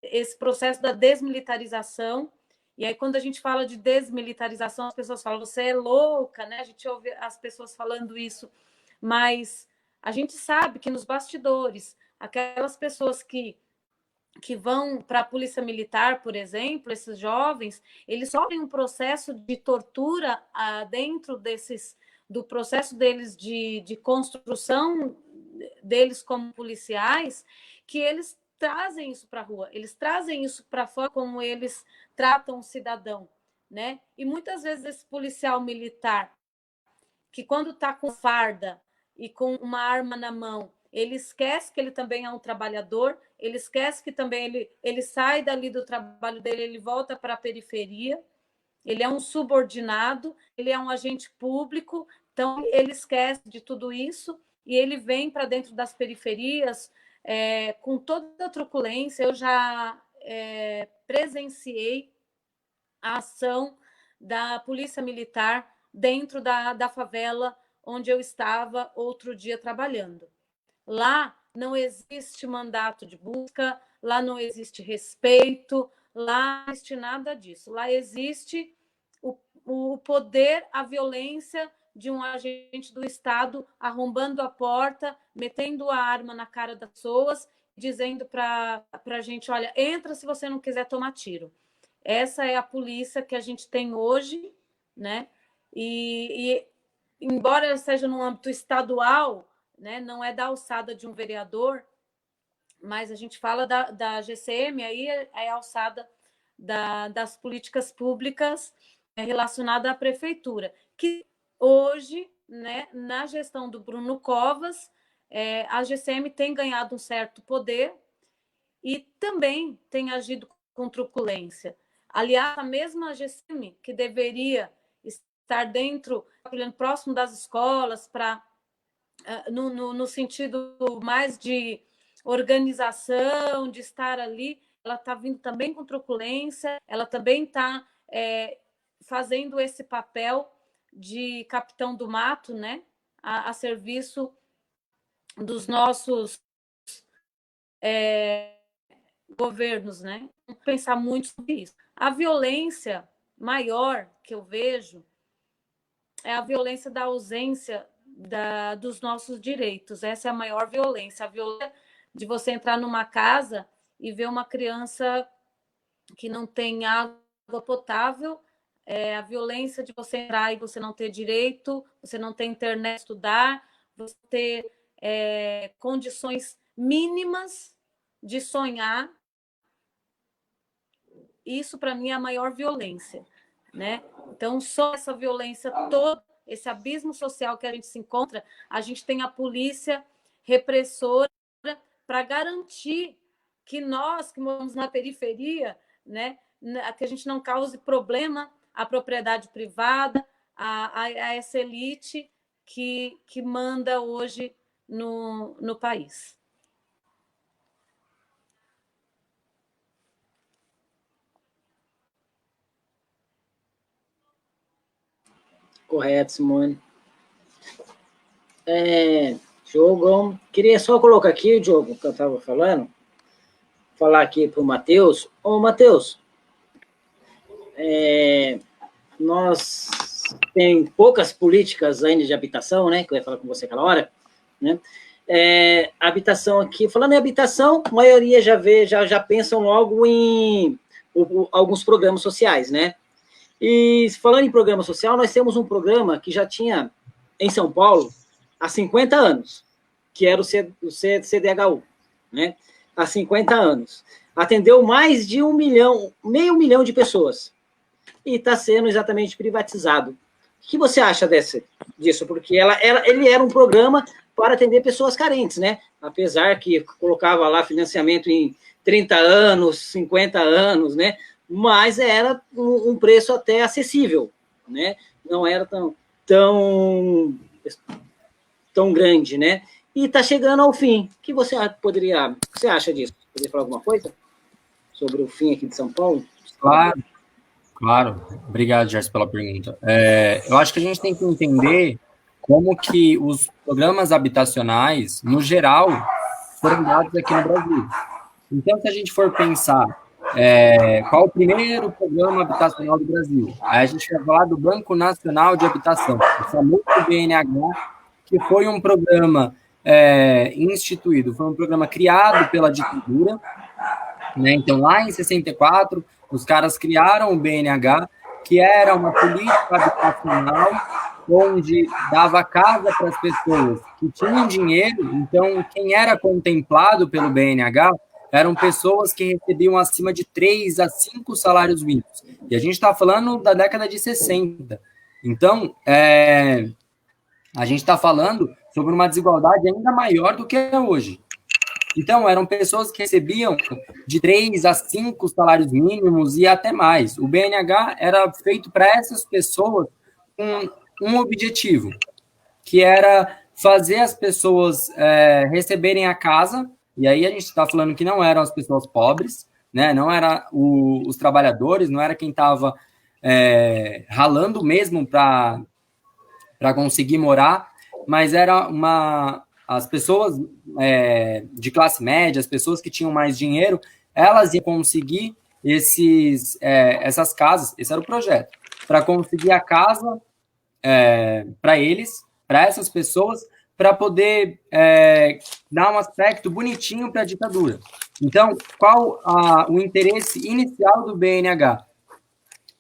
esse processo da desmilitarização. E aí, quando a gente fala de desmilitarização, as pessoas falam, você é louca, né? A gente ouve as pessoas falando isso, mas a gente sabe que nos bastidores, aquelas pessoas que vão para a polícia militar, por exemplo, esses jovens, eles sofrem um processo de tortura dentro do processo deles de construção deles como policiais, que eles trazem isso para a rua, eles trazem isso para fora, como eles tratam o cidadão, né? E muitas vezes esse policial militar, que quando está com farda e com uma arma na mão, ele esquece que ele também é um trabalhador, ele esquece que também ele sai dali do trabalho dele, ele volta para a periferia, ele é um subordinado, ele é um agente público, então ele esquece de tudo isso e ele vem para dentro das periferias com toda a truculência. Eu já presenciei a ação da polícia militar dentro da favela onde eu estava outro dia trabalhando. Lá não existe mandato de busca, lá não existe respeito, lá não existe nada disso. Lá existe o poder, a violência de um agente do Estado arrombando a porta, metendo a arma na cara das pessoas, dizendo para a gente, olha, entra se você não quiser tomar tiro. Essa é a polícia que a gente tem hoje, né? E embora seja no âmbito estadual, né, não é da alçada de um vereador, mas a gente fala da GCM, aí é alçada das políticas públicas relacionadas à prefeitura, que hoje, né, na gestão do Bruno Covas, a GCM tem ganhado um certo poder e também tem agido com truculência. Aliás, a mesma GCM que deveria estar dentro, próximo das escolas, no sentido mais de organização, de estar ali, ela está vindo também com truculência, ela também está fazendo esse papel de capitão do mato, né, a serviço dos nossos governos, né? Vamos pensar muito sobre isso. A violência maior que eu vejo é a violência da ausência dos nossos direitos. Essa é a maior violência. A violência de você entrar numa casa e ver uma criança que não tem água potável, a violência de você entrar e você não ter direito, você não ter internet, estudar, você ter condições mínimas de sonhar. Isso, para mim, é a maior violência, né? Então, só essa violência toda, esse abismo social que a gente se encontra, a gente tem a polícia repressora para garantir que nós, que moramos na periferia, né, que a gente não cause problema à propriedade privada, a essa elite que manda hoje no país. Correto, Simone. Diogo, queria só colocar aqui, Diogo, que eu estava falando, falar aqui para o Matheus. Ô, Matheus, nós tem poucas políticas ainda de habitação, né, que eu ia falar com você aquela hora, né, habitação aqui, falando em habitação, a maioria já pensam logo em alguns programas sociais, né, e falando em programa social, nós temos um programa que já tinha em São Paulo há 50 anos, que era o CDHU, né? Há 50 anos. Atendeu mais de meio milhão de pessoas. E está sendo exatamente privatizado. O que você acha disso? Porque ele era um programa para atender pessoas carentes, né? Apesar que colocava lá financiamento em 30 anos, 50 anos, né? Mas era um preço até acessível, né? Não era tão grande, né? E está chegando ao fim. O que você acha disso? Poderia falar alguma coisa sobre o fim aqui de São Paulo? Claro. Obrigado, Gerson, pela pergunta. Eu acho que a gente tem que entender como que os programas habitacionais, no geral, foram dados aqui no Brasil. Então, se a gente for pensar qual o primeiro programa habitacional do Brasil, aí a gente vai falar do Banco Nacional de Habitação, o famoso BNH, que foi um programa instituído, foi um programa criado pela ditadura, né? Então, lá em 64, os caras criaram o BNH, que era uma política habitacional onde dava casa para as pessoas que tinham dinheiro. Então, quem era contemplado pelo BNH eram pessoas que recebiam acima de 3 a 5 salários mínimos. E a gente está falando da década de 60. Então, a gente está falando sobre uma desigualdade ainda maior do que é hoje. Então, eram pessoas que recebiam de 3 a 5 salários mínimos e até mais. O BNH era feito para essas pessoas com um objetivo, que era fazer as pessoas receberem a casa. E aí a gente está falando que não eram as pessoas pobres, né? Não era os trabalhadores, não era quem estava ralando mesmo para conseguir morar, mas era as pessoas de classe média, as pessoas que tinham mais dinheiro, elas iam conseguir essas casas. Esse era o projeto, para conseguir a casa para eles, para essas pessoas, para poder dar um aspecto bonitinho para a ditadura. Então, qual o interesse inicial do BNH?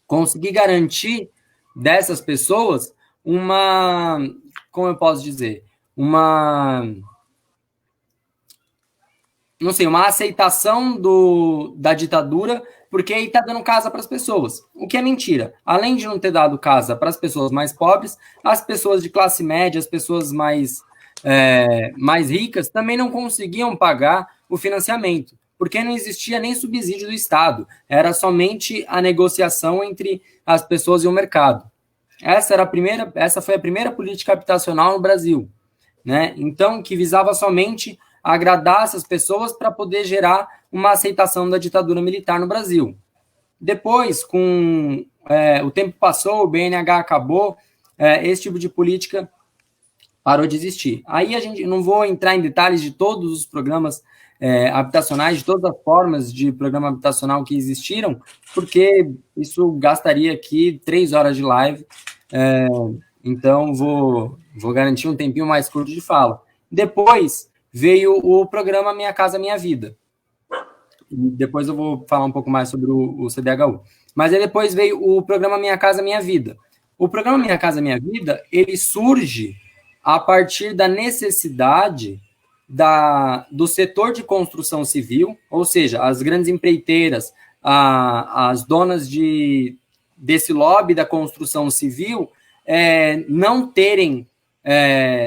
Conseguir garantir dessas pessoas como eu posso dizer, não sei, uma aceitação da ditadura, porque aí está dando casa para as pessoas, o que é mentira. Além de não ter dado casa para as pessoas mais pobres, as pessoas de classe média, as pessoas mais ricas, também não conseguiam pagar o financiamento, porque não existia nem subsídio do Estado, era somente a negociação entre as pessoas e o mercado. Essa foi a primeira política habitacional no Brasil, né? Então, que visava somente agradar essas pessoas para poder gerar uma aceitação da ditadura militar no Brasil. Depois, o tempo passou, o BNH acabou, esse tipo de política parou de existir. Aí a gente não vou entrar em detalhes de todos os programas habitacionais, de todas as formas de programa habitacional que existiram, porque isso gastaria aqui 3 horas de live, então vou garantir um tempinho mais curto de fala. Depois veio o programa Minha Casa Minha Vida. E depois eu vou falar um pouco mais sobre o CDHU. Mas aí depois veio o programa Minha Casa Minha Vida. O programa Minha Casa Minha Vida, ele surge a partir da necessidade do setor de construção civil, ou seja, as grandes empreiteiras, as donas desse lobby da construção civil, não terem,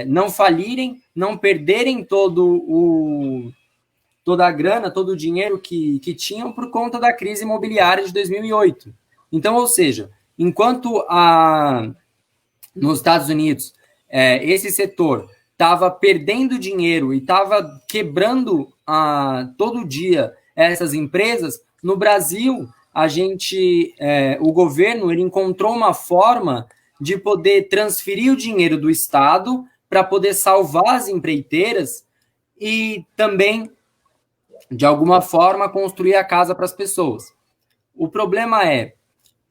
não falirem, não perderem toda a grana, todo o dinheiro que tinham por conta da crise imobiliária de 2008. Então, ou seja, enquanto nos Estados Unidos esse setor estava perdendo dinheiro e estava quebrando todo dia essas empresas, no Brasil, o governo ele encontrou uma forma de poder transferir o dinheiro do Estado para poder salvar as empreiteiras e também, de alguma forma, construir a casa para as pessoas. O problema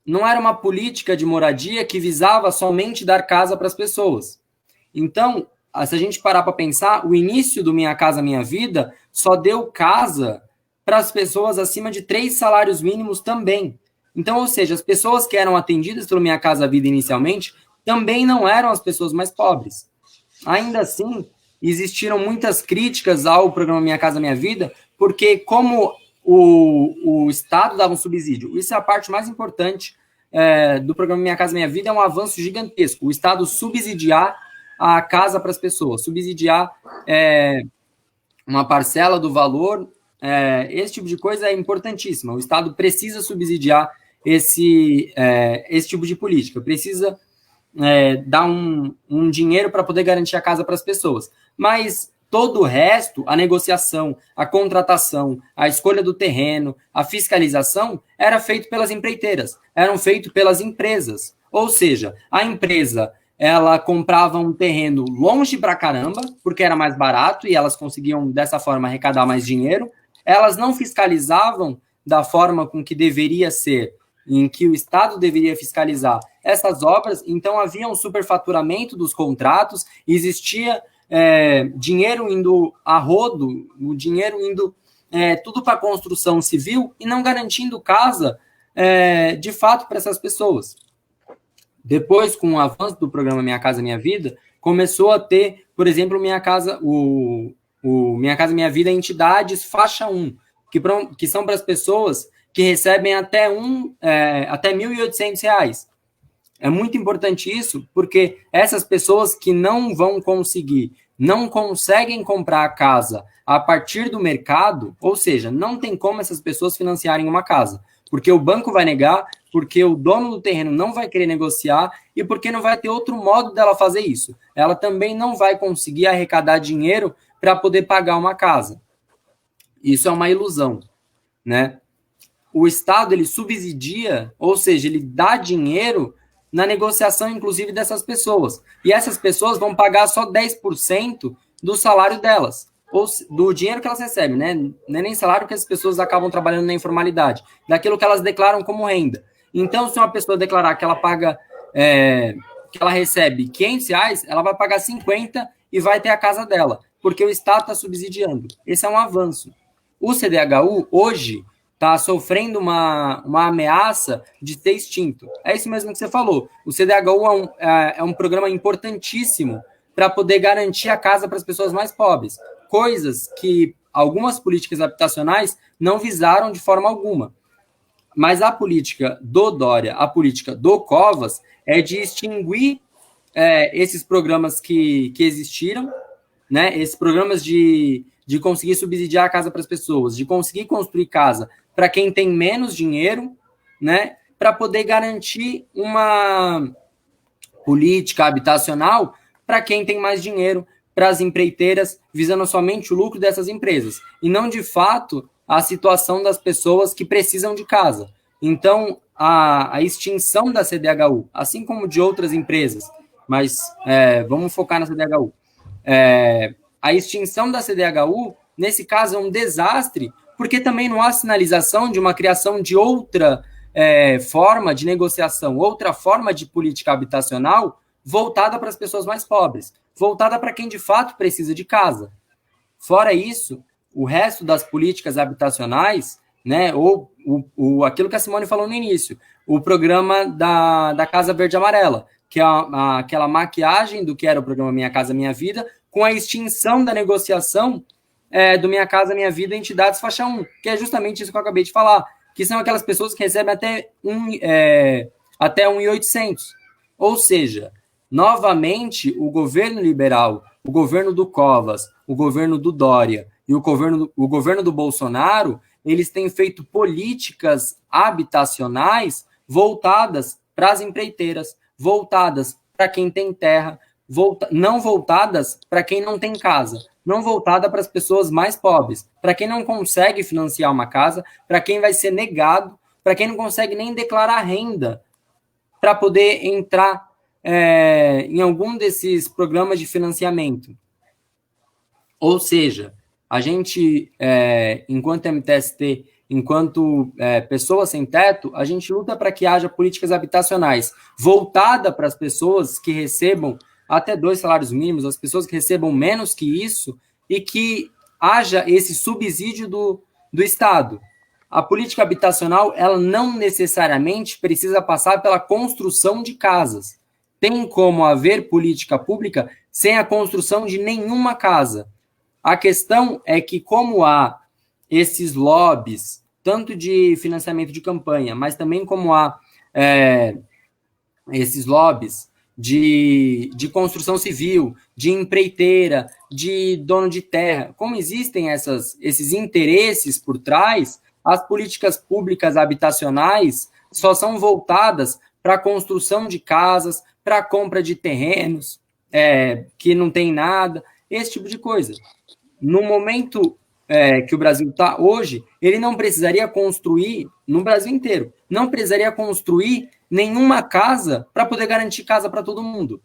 não era uma política de moradia que visava somente dar casa para as pessoas. Então, se a gente parar para pensar, o início do Minha Casa Minha Vida só deu casa para as pessoas acima de 3 salários mínimos também. Então, ou seja, as pessoas que eram atendidas pelo Minha Casa Vida inicialmente também não eram as pessoas mais pobres. Ainda assim, existiram muitas críticas ao programa Minha Casa Minha Vida, porque como o Estado dava um subsídio, isso é a parte mais importante do programa Minha Casa Minha Vida, é um avanço gigantesco, o Estado subsidiar a casa para as pessoas, subsidiar uma parcela do valor, esse tipo de coisa é importantíssima, o Estado precisa subsidiar esse tipo de política, precisa dar um dinheiro para poder garantir a casa para as pessoas, mas todo o resto, a negociação, a contratação, a escolha do terreno, a fiscalização, era feito pelas empreiteiras, eram feito pelas empresas. Ou seja, a empresa, ela comprava um terreno longe pra caramba, porque era mais barato e elas conseguiam, dessa forma, arrecadar mais dinheiro. Elas não fiscalizavam da forma com que deveria ser, em que o Estado deveria fiscalizar essas obras, então havia um superfaturamento dos contratos, existia dinheiro indo a rodo, o dinheiro indo tudo para a construção civil e não garantindo casa de fato para essas pessoas. Depois, com o avanço do programa Minha Casa Minha Vida, começou a ter, por exemplo, Minha Casa Minha Vida entidades faixa 1, que são para as pessoas que recebem até R$ 1.800. É muito importante isso, porque essas pessoas que não conseguem comprar a casa a partir do mercado, ou seja, não tem como essas pessoas financiarem uma casa, porque o banco vai negar, porque o dono do terreno não vai querer negociar e porque não vai ter outro modo dela fazer isso. Ela também não vai conseguir arrecadar dinheiro para poder pagar uma casa. Isso é uma ilusão, né? O Estado, ele subsidia, ou seja, ele dá dinheiro na negociação, inclusive, dessas pessoas. E essas pessoas vão pagar só 10% do salário delas, ou do dinheiro que elas recebem, né? Não é nem salário, que as pessoas acabam trabalhando na informalidade, daquilo que elas declaram como renda. Então, se uma pessoa declarar que ela paga, que ela recebe R$500, ela vai pagar 50 e vai ter a casa dela, porque o Estado está subsidiando. Esse é um avanço. O CDHU, hoje, está sofrendo uma ameaça de ser extinto. É isso mesmo que você falou. O CDHU é um programa importantíssimo para poder garantir a casa para as pessoas mais pobres. Coisas que algumas políticas habitacionais não visaram de forma alguma. Mas a política do Dória, a política do Covas, é de extinguir esses programas que existiram, né? Esses programas de conseguir subsidiar a casa para as pessoas, de conseguir construir casa para quem tem menos dinheiro, né? Para poder garantir uma política habitacional para quem tem mais dinheiro, para as empreiteiras, visando somente o lucro dessas empresas, e não, de fato, a situação das pessoas que precisam de casa. Então, a extinção da CDHU, assim como de outras empresas, mas vamos focar na CDHU, a extinção da CDHU, nesse caso, é um desastre, porque também não há sinalização de uma criação de outra forma de negociação, outra forma de política habitacional voltada para as pessoas mais pobres, voltada para quem de fato precisa de casa. Fora isso, o resto das políticas habitacionais, né, ou aquilo que a Simone falou no início, o programa da Casa Verde e Amarela, que é aquela maquiagem do que era o programa Minha Casa Minha Vida, com a extinção da negociação do Minha Casa Minha Vida entidades faixa 1, que é justamente isso que eu acabei de falar, que são aquelas pessoas que recebem até 1.800. Ou seja, novamente, o governo liberal, o governo do Covas, o governo do Dória e o governo do Bolsonaro, eles têm feito políticas habitacionais voltadas para as empreiteiras, voltadas para quem tem terra, não voltadas para quem não tem casa, não voltada para as pessoas mais pobres, para quem não consegue financiar uma casa, para quem vai ser negado, para quem não consegue nem declarar renda para poder entrar em algum desses programas de financiamento. Ou seja, a gente, enquanto MTST, enquanto pessoas sem teto, a gente luta para que haja políticas habitacionais voltadas para as pessoas que recebam até 2 salários mínimos, as pessoas que recebam menos que isso, e que haja esse subsídio do Estado. A política habitacional, ela não necessariamente precisa passar pela construção de casas. Tem como haver política pública sem a construção de nenhuma casa. A questão é que, como há esses lobbies, tanto de financiamento de campanha, mas também como há esses lobbies de construção civil, de empreiteira, de dono de terra, como existem esses interesses por trás, as políticas públicas habitacionais só são voltadas para a construção de casas, para a compra de terrenos, que não tem nada, esse tipo de coisa. No momento que o Brasil está hoje, ele não precisaria construir, no Brasil inteiro, não precisaria construir nenhuma casa para poder garantir casa para todo mundo.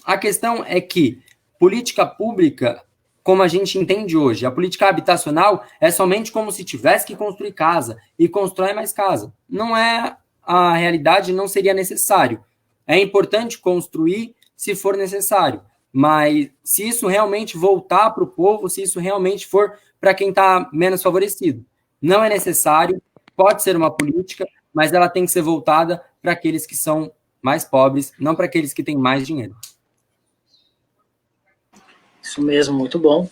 A questão é que política pública, como a gente entende hoje, a política habitacional é somente como se tivesse que construir casa e constrói mais casa. Não é a realidade, não seria necessário. É importante construir se for necessário, mas se isso realmente voltar para o povo, se isso realmente for para quem está menos favorecido. Não é necessário, pode ser uma política, mas ela tem que ser voltada para aqueles que são mais pobres, não para aqueles que têm mais dinheiro. Isso mesmo, muito bom.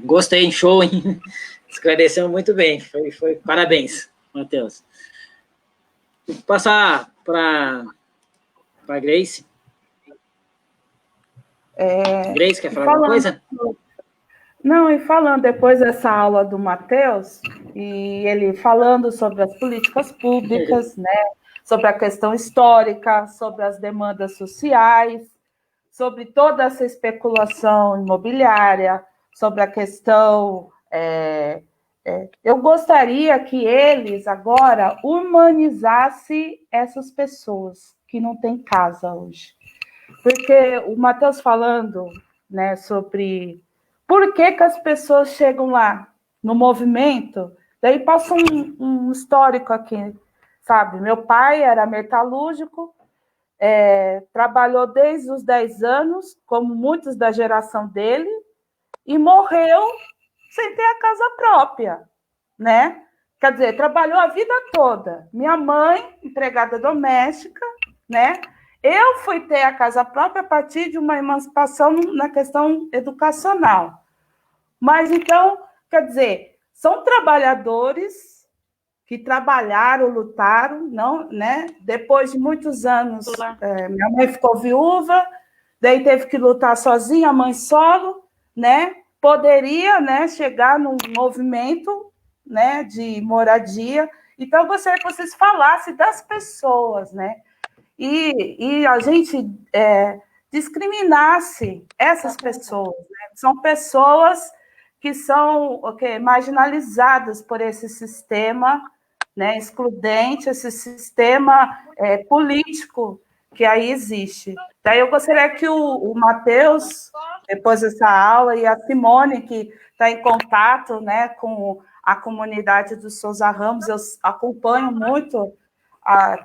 Gostei, show, hein? Esclareceu muito bem. Foi parabéns, Matheus. Vou passar para a Grace. Grace, quer falar alguma coisa? Não, e falando depois dessa aula do Matheus, e ele falando sobre as políticas públicas, né, sobre a questão histórica, sobre as demandas sociais, sobre toda essa especulação imobiliária, sobre a questão... eu gostaria que eles agora humanizassem essas pessoas que não têm casa hoje. Porque o Matheus falando, né, sobre por que as pessoas chegam lá no movimento, daí passa um histórico aqui, sabe? Meu pai era metalúrgico, trabalhou desde os 10 anos, como muitos da geração dele, e morreu sem ter a casa própria, né? Quer dizer, trabalhou a vida toda. Minha mãe, empregada doméstica, né? Eu fui ter a casa própria a partir de uma emancipação na questão educacional. Mas, então, Quer dizer, são trabalhadores que trabalharam, lutaram, não, né? Depois de muitos anos, minha mãe ficou viúva, daí teve que lutar sozinha, a mãe solo, né? Poderia, né, chegar num movimento, né, de moradia. Então, eu gostaria que vocês falassem das pessoas, né? E a gente discriminasse essas pessoas, né? São pessoas que são marginalizadas por esse sistema, né, excludente, esse sistema político que aí existe. Daí eu gostaria que o Matheus, depois dessa aula, e a Simone, que está em contato, né, com a comunidade do Souza Ramos, eu acompanho muito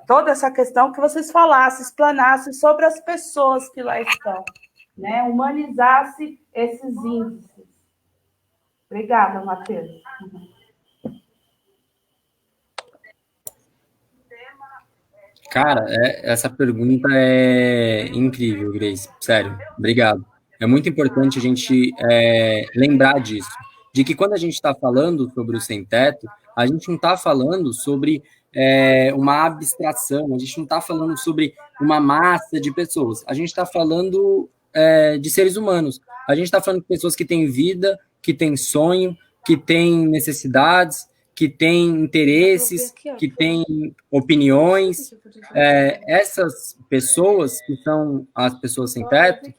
toda essa questão, que vocês falassem, explanassem sobre as pessoas que lá estão, né, humanizasse esses índices. Obrigada, Matheus. Cara, essa pergunta é incrível, Grace. Sério, obrigado. É muito importante a gente lembrar disso, de que quando a gente está falando sobre o sem-teto, a gente não está falando sobre uma abstração, a gente não está falando sobre uma massa de pessoas, a gente está falando de seres humanos, a gente está falando de pessoas que têm vida, que têm sonho, que têm necessidades, que têm interesses, que têm opiniões. Essas pessoas, que são as pessoas sem teto,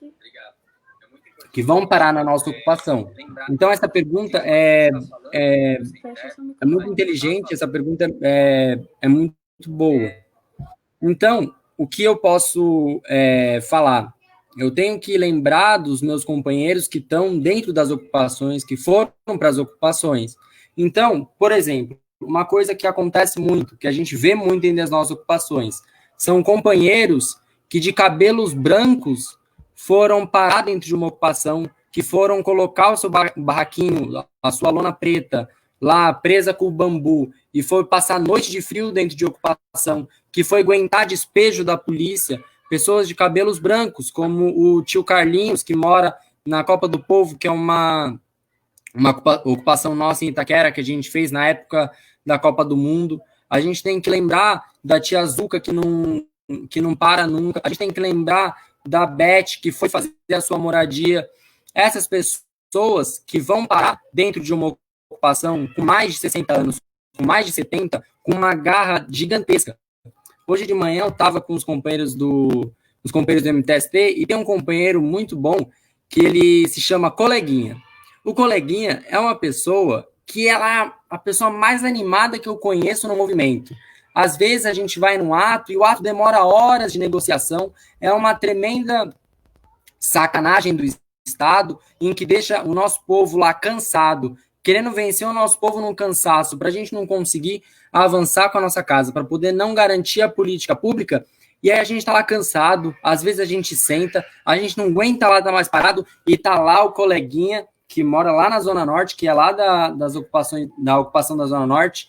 que vão parar na nossa ocupação. Então, essa pergunta é muito inteligente, essa pergunta é muito boa. Então, o que eu posso falar? Eu tenho que lembrar dos meus companheiros que estão dentro das ocupações, que foram para as ocupações. Então, por exemplo, uma coisa que acontece muito, que a gente vê muito dentro das nossas ocupações, são companheiros que de cabelos brancos foram parar dentro de uma ocupação, que foram colocar o seu barraquinho, a sua lona preta, lá presa com o bambu, e foi passar noite de frio dentro de ocupação, que foi aguentar despejo da polícia, pessoas de cabelos brancos, como o tio Carlinhos, que mora na Copa do Povo, que é uma ocupação nossa em Itaquera, que a gente fez na época da Copa do Mundo. A gente tem que lembrar da tia Zuca, que não para nunca. A gente tem que lembrar da Beth, que foi fazer a sua moradia. Essas pessoas que vão parar dentro de uma ocupação com mais de 60 anos, com mais de 70, com uma garra gigantesca. Hoje de manhã eu estava com os companheiros do MTST, e tem um companheiro muito bom que ele se chama Coleguinha. O Coleguinha é uma pessoa que ela é a pessoa mais animada que eu conheço no movimento. Às vezes a gente vai num ato e o ato demora horas de negociação, é uma tremenda sacanagem do Estado, em que deixa o nosso povo lá cansado, querendo vencer o nosso povo num cansaço, para a gente não conseguir avançar com a nossa casa, para poder não garantir a política pública. E aí a gente tá lá cansado, às vezes a gente senta, a gente não aguenta lá dar mais parado, e tá lá o Coleguinha, que mora lá na Zona Norte, que é lá da ocupação da Zona Norte,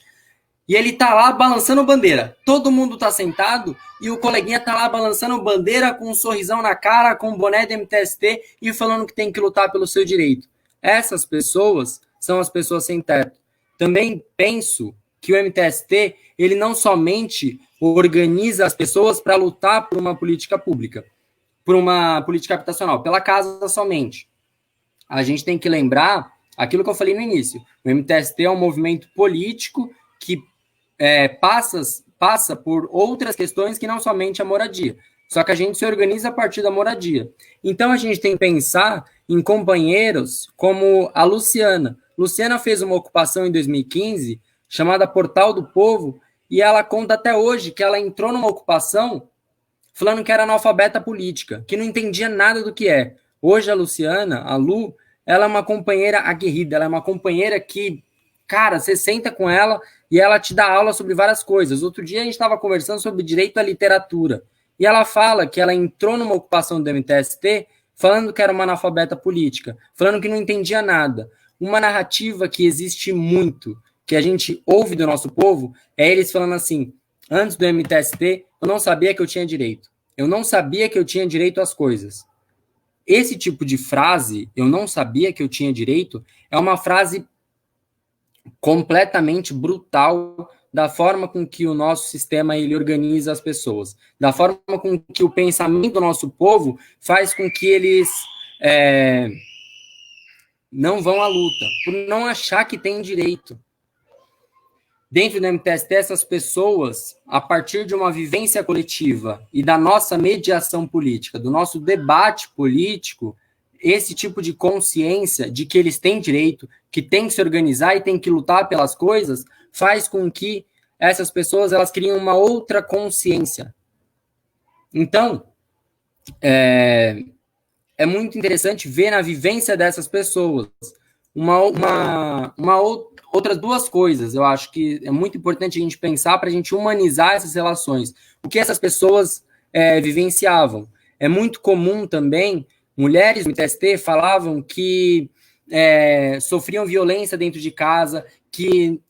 e ele tá lá balançando bandeira. Todo mundo tá sentado, e o Coleguinha tá lá balançando bandeira, com um sorrisão na cara, com um boné do MTST, e falando que tem que lutar pelo seu direito. Essas pessoas são as pessoas sem teto. Também penso que o MTST, ele não somente organiza as pessoas para lutar por uma política pública, por uma política habitacional, pela casa somente. A gente tem que lembrar aquilo que eu falei no início. O MTST é um movimento político que passa por outras questões que não somente a moradia. Só que a gente se organiza a partir da moradia. Então a gente tem que pensar em companheiros como a Luciana. Luciana fez uma ocupação em 2015 chamada Portal do Povo, e ela conta até hoje que ela entrou numa ocupação falando que era analfabeta política, que não entendia nada do que é. Hoje a Luciana, a Lu, ela é uma companheira aguerrida, ela é uma companheira que, cara, você senta com ela e ela te dá aula sobre várias coisas. Outro dia a gente estava conversando sobre direito à literatura, e ela fala que ela entrou numa ocupação do MTST falando que era uma analfabeta política, falando que não entendia nada. Uma narrativa que existe muito, que a gente ouve do nosso povo, é eles falando assim: antes do MTST, eu não sabia que eu tinha direito. Eu não sabia que eu tinha direito às coisas. Esse tipo de frase, eu não sabia que eu tinha direito, é uma frase completamente brutal da forma com que o nosso sistema ele organiza as pessoas, da forma com que o pensamento do nosso povo faz com que eles não vão à luta, por não achar que tem direito. Dentro do MTST, essas pessoas, a partir de uma vivência coletiva e da nossa mediação política, do nosso debate político, esse tipo de consciência de que eles têm direito, que tem que se organizar e tem que lutar pelas coisas, faz com que essas pessoas elas criem uma outra consciência. Então, é muito interessante ver na vivência dessas pessoas outras duas coisas. Eu acho que é muito importante a gente pensar para a gente humanizar essas relações. O que essas pessoas vivenciavam. É muito comum também, mulheres do MTST falavam que sofriam violência dentro de casa, que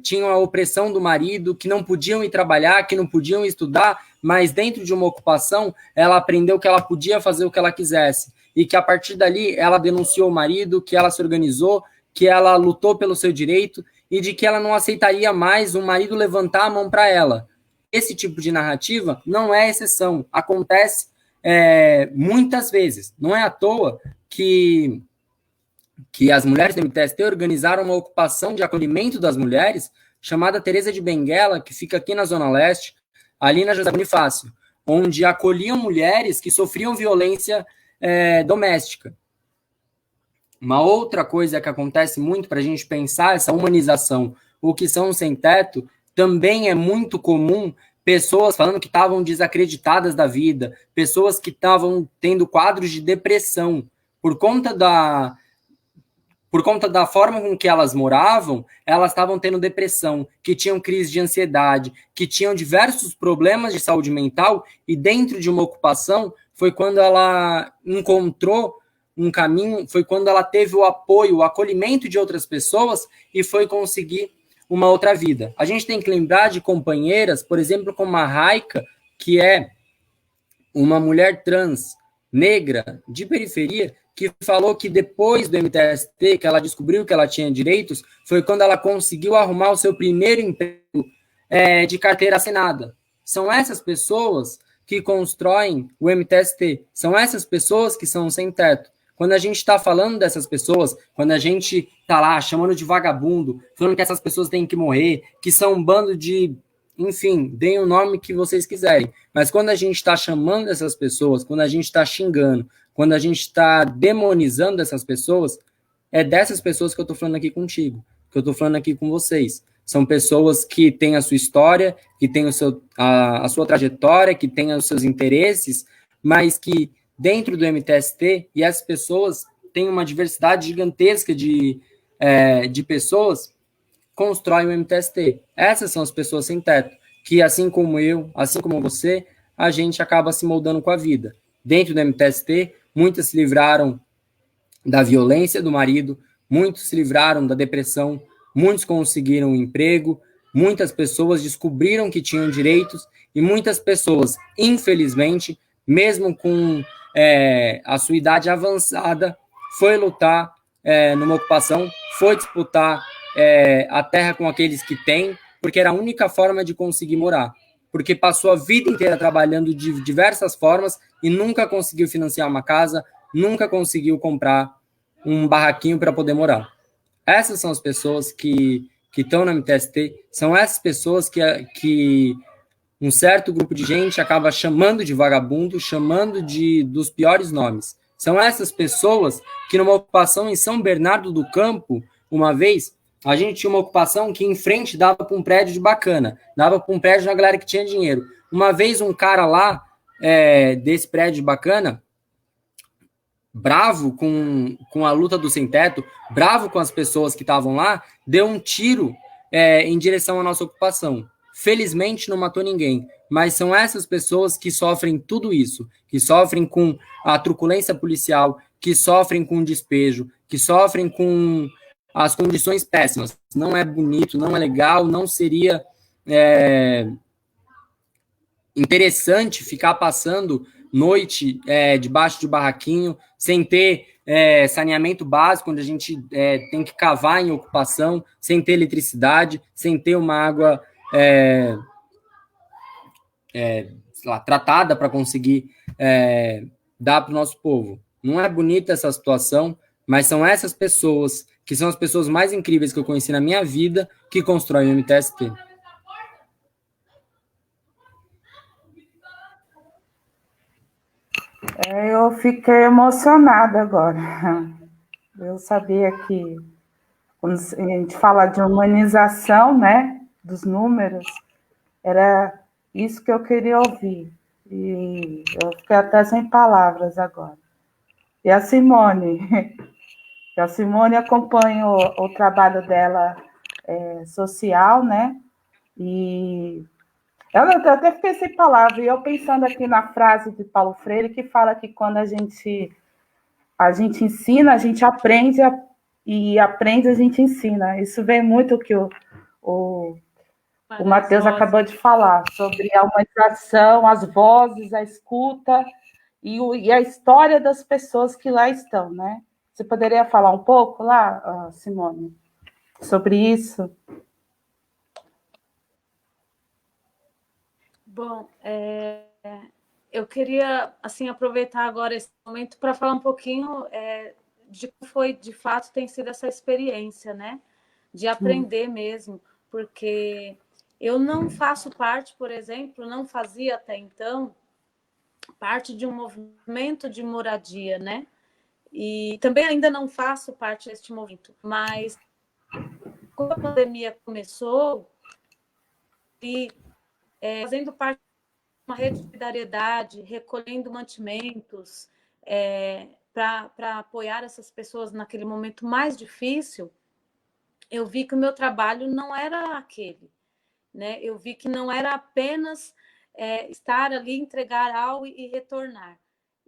tinham a opressão do marido, que não podiam ir trabalhar, que não podiam estudar, mas dentro de uma ocupação, ela aprendeu que ela podia fazer o que ela quisesse, e que a partir dali ela denunciou o marido, que ela se organizou, que ela lutou pelo seu direito, e de que ela não aceitaria mais o marido levantar a mão para ela. Esse tipo de narrativa não é exceção, acontece muitas vezes. Não é à toa que as mulheres do MTST organizaram uma ocupação de acolhimento das mulheres chamada Teresa de Benguela, que fica aqui na Zona Leste, ali na José Bonifácio, onde acolhiam mulheres que sofriam violência doméstica. Uma outra coisa que acontece muito para a gente pensar essa humanização, o que são os sem-teto, também é muito comum pessoas falando que estavam desacreditadas da vida, pessoas que estavam tendo quadros de depressão por conta da forma com que elas moravam, elas estavam tendo depressão, que tinham crise de ansiedade, que tinham diversos problemas de saúde mental, e dentro de uma ocupação foi quando ela encontrou um caminho, foi quando ela teve o apoio, o acolhimento de outras pessoas e foi conseguir uma outra vida. A gente tem que lembrar de companheiras, por exemplo, como a Raika, que é uma mulher trans, negra, de periferia, que falou que depois do MTST, que ela descobriu que ela tinha direitos, foi quando ela conseguiu arrumar o seu primeiro emprego de carteira assinada. São essas pessoas que constroem o MTST, são essas pessoas que são sem teto. Quando a gente está falando dessas pessoas, quando a gente está lá chamando de vagabundo, falando que essas pessoas têm que morrer, que são um bando de... Enfim, deem o nome que vocês quiserem. Mas quando a gente está chamando essas pessoas, quando a gente está xingando, quando a gente está demonizando essas pessoas, é dessas pessoas que eu estou falando aqui contigo, que eu estou falando aqui com vocês. São pessoas que têm a sua história, que têm a sua trajetória, que têm os seus interesses, mas que dentro do MTST, e essas pessoas têm uma diversidade gigantesca de pessoas, constroem o MTST. Essas são as pessoas sem teto, que assim como eu, assim como você, a gente acaba se moldando com a vida. Dentro do MTST, muitas se livraram da violência do marido, muitos se livraram da depressão, muitos conseguiram um emprego, muitas pessoas descobriram que tinham direitos, e muitas pessoas, infelizmente, mesmo com a sua idade avançada, foi lutar numa ocupação, foi disputar a terra com aqueles que têm, porque era a única forma de conseguir morar. Porque passou a vida inteira trabalhando de diversas formas e nunca conseguiu financiar uma casa, nunca conseguiu comprar um barraquinho para poder morar. Essas são as pessoas que estão no MTST, são essas pessoas que um certo grupo de gente acaba chamando de vagabundo, chamando dos piores nomes. São essas pessoas que numa ocupação em São Bernardo do Campo, uma vez, a gente tinha uma ocupação que em frente dava para um prédio de bacana, dava para um prédio da galera que tinha dinheiro. Uma vez um cara lá, desse prédio de bacana, bravo com a luta do sem-teto, bravo com as pessoas que estavam lá, deu um tiro em direção à nossa ocupação. Felizmente não matou ninguém, mas são essas pessoas que sofrem tudo isso, que sofrem com a truculência policial, que sofrem com o despejo, que sofrem com as condições péssimas. Não é bonito, não é legal, não seria interessante ficar passando noite debaixo de barraquinho, sem ter saneamento básico, onde a gente tem que cavar em ocupação, sem ter eletricidade, sem ter uma água sei lá, tratada para conseguir dar para o nosso povo. Não é bonita essa situação, mas são essas pessoas, que são as pessoas mais incríveis que eu conheci na minha vida, que constroem o MTST. Eu fiquei emocionada agora. Eu sabia que, quando a gente fala de humanização, né, dos números, era isso que eu queria ouvir. E eu fiquei até sem palavras agora. E a Simone? A Simone acompanha o trabalho dela social, né? E eu até fiquei sem palavras. E eu pensando aqui na frase de Paulo Freire, que fala que quando a gente ensina, a gente aprende, e aprende, a gente ensina. Isso vem muito que o Matheus acabou de falar, sobre a humanização, as vozes, a escuta e a história das pessoas que lá estão, né? Você poderia falar um pouco lá, Simone, sobre isso? Bom, eu queria assim aproveitar agora esse momento para falar um pouquinho de como foi, de fato, tem sido essa experiência, né? De aprender mesmo, porque eu não faço parte, por exemplo, não fazia até então parte de um movimento de moradia, né? E também ainda não faço parte deste movimento, mas quando a pandemia começou, e fazendo parte de uma rede de solidariedade, recolhendo mantimentos para apoiar essas pessoas naquele momento mais difícil, eu vi que o meu trabalho não era aquele, né? Eu vi que não era apenas estar ali, entregar algo e retornar.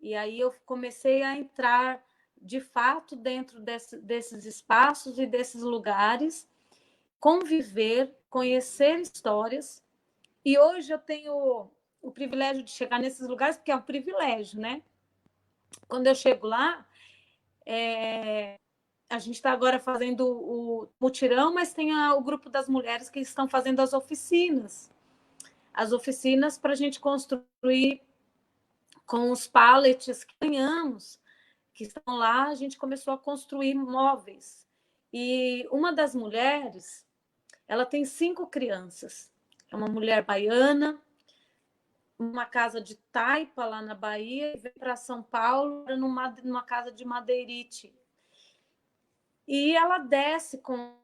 E aí eu comecei a entrar, de fato, dentro desses espaços e desses lugares, conviver, conhecer histórias. E hoje eu tenho o privilégio de chegar nesses lugares, porque é um privilégio, né? Quando eu chego lá, a gente está agora fazendo o mutirão, mas tem o grupo das mulheres que estão fazendo as oficinas. As oficinas para a gente construir com os pallets que ganhamos, que estão lá, a gente começou a construir móveis. E uma das mulheres, ela tem 5 crianças. É uma mulher baiana, uma casa de taipa lá na Bahia, e veio para São Paulo numa casa de madeirite. E ela desce com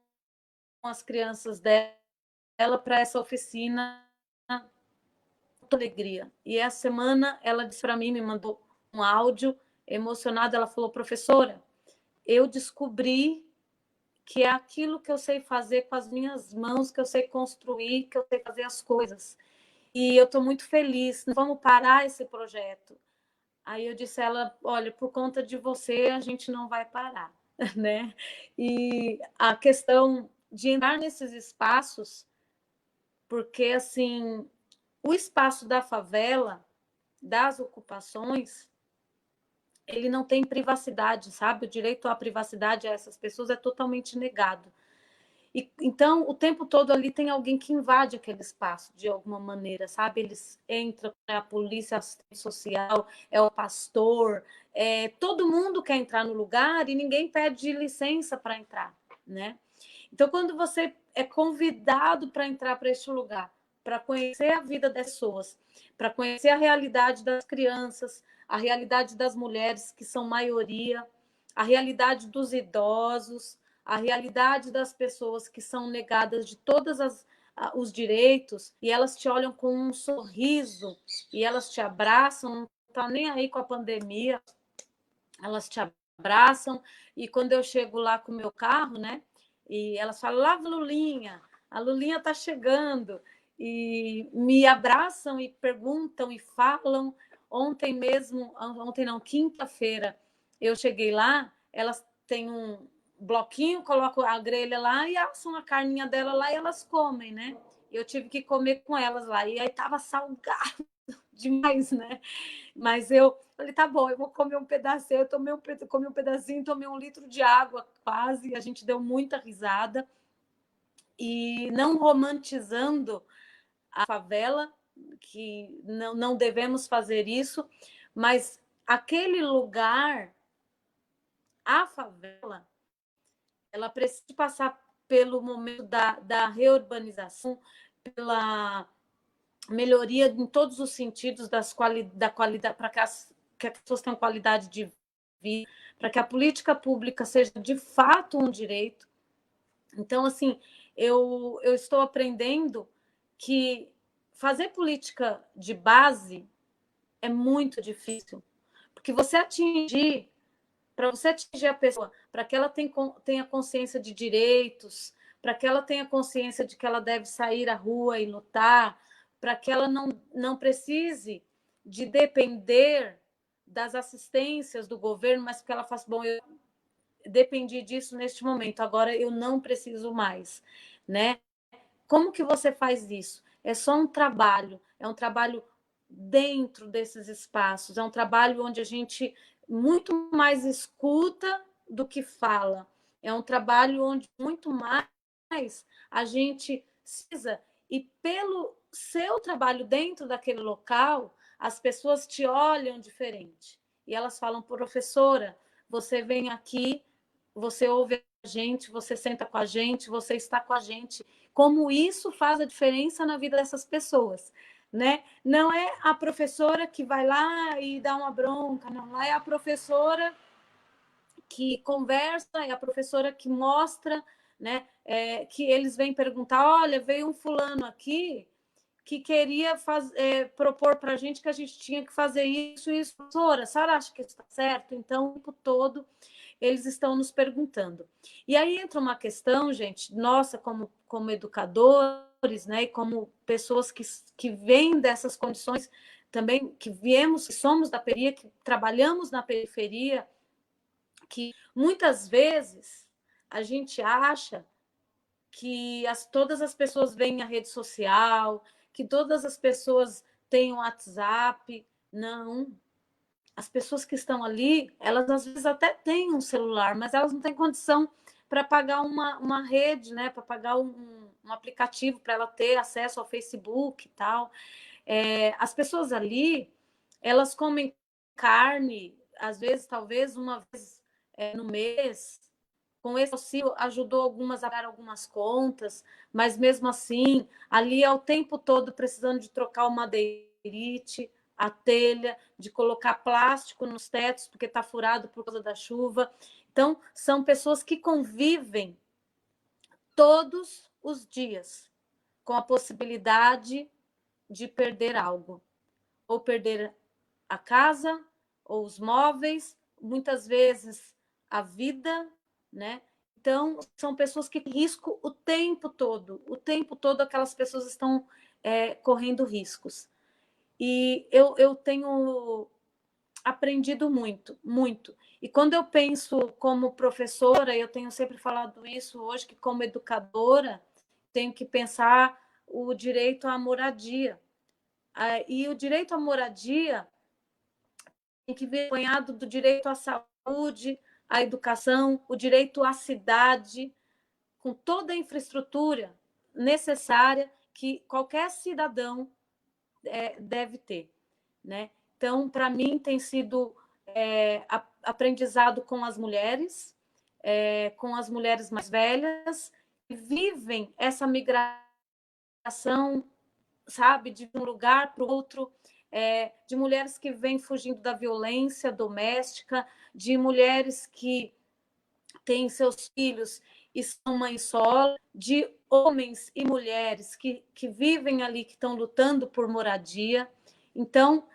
as crianças dela para essa oficina, com alegria. E essa semana ela disse para mim, me mandou um áudio emocionado, ela falou: professora, eu descobri que é aquilo que eu sei fazer com as minhas mãos, que eu sei construir, que eu sei fazer as coisas. E eu estou muito feliz, não vamos parar esse projeto. Aí eu disse a ela: olha, por conta de você, a gente não vai parar, né? E a questão de entrar nesses espaços, porque, assim, o espaço da favela, das ocupações, ele não tem privacidade, sabe? O direito à privacidade a essas pessoas é totalmente negado. E, então, o tempo todo ali tem alguém que invade aquele espaço de alguma maneira, sabe? Eles entram, é a polícia, a assistente social, é o pastor, todo mundo quer entrar no lugar e ninguém pede licença para entrar, né? Então, quando você é convidado para entrar para este lugar, para conhecer a vida das pessoas, para conhecer a realidade das crianças, a realidade das mulheres, que são maioria, a realidade dos idosos, a realidade das pessoas que são negadas de todos os direitos, e elas te olham com um sorriso, e elas te abraçam, não está nem aí com a pandemia, elas te abraçam, e quando eu chego lá com o meu carro, né, e elas falam: lá, Lulinha, a Lulinha está chegando, e me abraçam e perguntam e falam. Ontem mesmo, ontem não, quinta-feira, eu cheguei lá, elas têm um bloquinho, colocam a grelha lá e assam a carninha dela lá e elas comem, né? Eu tive que comer com elas lá, e aí tava salgado, demais, né? Mas eu falei, tá bom, eu vou comer um pedacinho. Eu comi um pedacinho, tomei 1 litro de água quase, e a gente deu muita risada. E não romantizando a favela, que não devemos fazer isso, mas aquele lugar, a favela, ela precisa passar pelo momento da reurbanização, pela melhoria em todos os sentidos da qualidade, para que as pessoas tenham qualidade de vida, para que a política pública seja de fato um direito. Então, assim, eu estou aprendendo que fazer política de base é muito difícil, porque para você atingir a pessoa, para que ela tenha consciência de direitos, para que ela tenha consciência de que ela deve sair à rua e lutar, para que ela não precise de depender das assistências do governo, mas que ela faça, bom, eu dependi disso neste momento, agora eu não preciso mais, né? Como que você faz isso? É só um trabalho, é um trabalho dentro desses espaços, é um trabalho onde a gente muito mais escuta do que fala, é um trabalho onde muito mais a gente precisa, e pelo seu trabalho dentro daquele local, as pessoas te olham diferente, e elas falam, professora, você vem aqui, você ouve a gente, você senta com a gente, você está com a gente. Como isso faz a diferença na vida dessas pessoas, né? Não é a professora que vai lá e dá uma bronca, não. É a professora que conversa, é a professora que mostra, né? Que eles vêm perguntar, olha, veio um fulano aqui que queria propor para a gente que a gente tinha que fazer isso e isso. Professora, a senhora acha que isso está certo? Então, o tempo todo eles estão nos perguntando. E aí entra uma questão, gente, nossa, como educadores, né, e como pessoas que vêm dessas condições também, que somos da periferia, que trabalhamos na periferia, que muitas vezes a gente acha que todas as pessoas veem a rede social, que todas as pessoas têm o WhatsApp. Não. As pessoas que estão ali, elas às vezes até têm um celular, mas elas não têm condição para pagar uma rede, né? Para pagar um aplicativo para ela ter acesso ao Facebook e tal. As pessoas ali, elas comem carne, às vezes, talvez uma vez no mês. Com esse auxílio, ajudou algumas a pagar algumas contas, mas mesmo assim, ali é o tempo todo precisando de trocar o madeirite, a telha, de colocar plástico nos tetos, porque está furado por causa da chuva. Então, são pessoas que convivem todos os dias com a possibilidade de perder algo. Ou perder a casa, ou os móveis, muitas vezes a vida, né? Então, são pessoas que têm risco o tempo todo aquelas pessoas estão correndo riscos. E eu tenho aprendido muito, muito. E quando eu penso como professora, eu tenho sempre falado isso hoje, que como educadora, tenho que pensar o direito à moradia. E o direito à moradia tem que vir acompanhado do direito à saúde, à educação, o direito à cidade, com toda a infraestrutura necessária que qualquer cidadão deve ter, né? Então, para mim, tem sido aprendizado com as mulheres mais velhas, que vivem essa migração, sabe, de um lugar para o outro, de mulheres que vêm fugindo da violência doméstica, de mulheres que têm seus filhos e são mães solo, de homens e mulheres que vivem ali, que estão lutando por moradia. Então,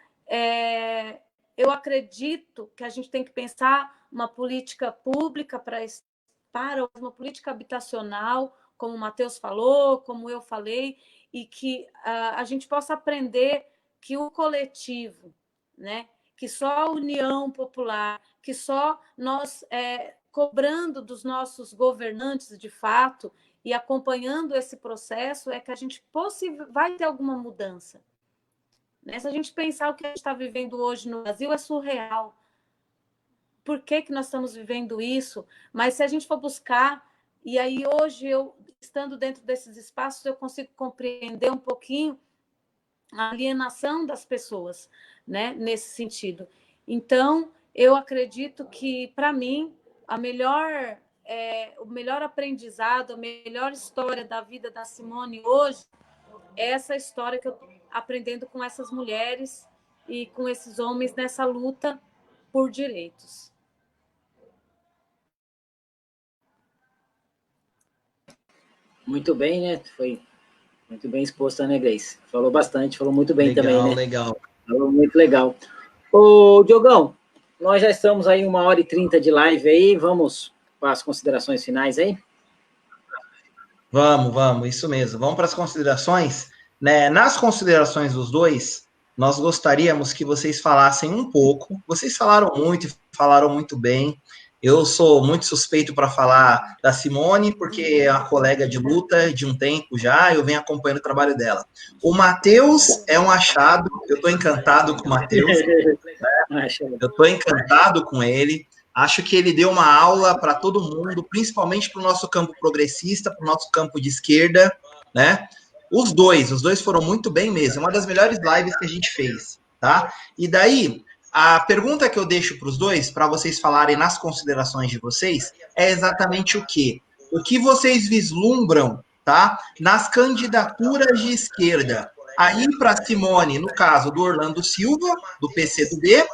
eu acredito que a gente tem que pensar uma política pública para uma política habitacional, como o Matheus falou, como eu falei, e que a gente possa aprender que o coletivo, né, que só a união popular, que só nós cobrando dos nossos governantes de fato e acompanhando esse processo é que a gente vai ter alguma mudança. né? Se a gente pensar o que a gente está vivendo hoje no Brasil, é surreal. Por que nós estamos vivendo isso? Mas se a gente for buscar, e aí hoje eu, estando dentro desses espaços, eu consigo compreender um pouquinho a alienação das pessoas, né, nesse sentido. Então, eu acredito que, para mim, o melhor aprendizado, a melhor história da vida da Simone hoje é essa história que eu estou aprendendo com essas mulheres e com esses homens nessa luta por direitos. Muito bem, né? Foi muito bem exposta, né, Grace? Falou bastante, falou muito bem legal, também, né? Legal. Falou muito legal. Ô, Diogão, nós já estamos aí 1h30 de live aí, vamos para as considerações finais aí? Vamos, isso mesmo. Vamos para as considerações, né? Nas considerações dos dois, nós gostaríamos que vocês falassem um pouco. Vocês falaram muito bem. Eu sou muito suspeito para falar da Simone, porque é uma colega de luta de um tempo já, eu venho acompanhando o trabalho dela. O Matheus é um achado, eu estou encantado com o Matheus, né? Eu estou encantado com ele. Acho que ele deu uma aula para todo mundo, principalmente para o nosso campo progressista, para o nosso campo de esquerda, né? Os dois foram muito bem mesmo. É uma das melhores lives que a gente fez, tá? E daí, a pergunta que eu deixo para os dois, para vocês falarem nas considerações de vocês, é exatamente o quê? O que vocês vislumbram, tá? Nas candidaturas de esquerda. Aí para Simone, no caso do Orlando Silva, do PCdoB,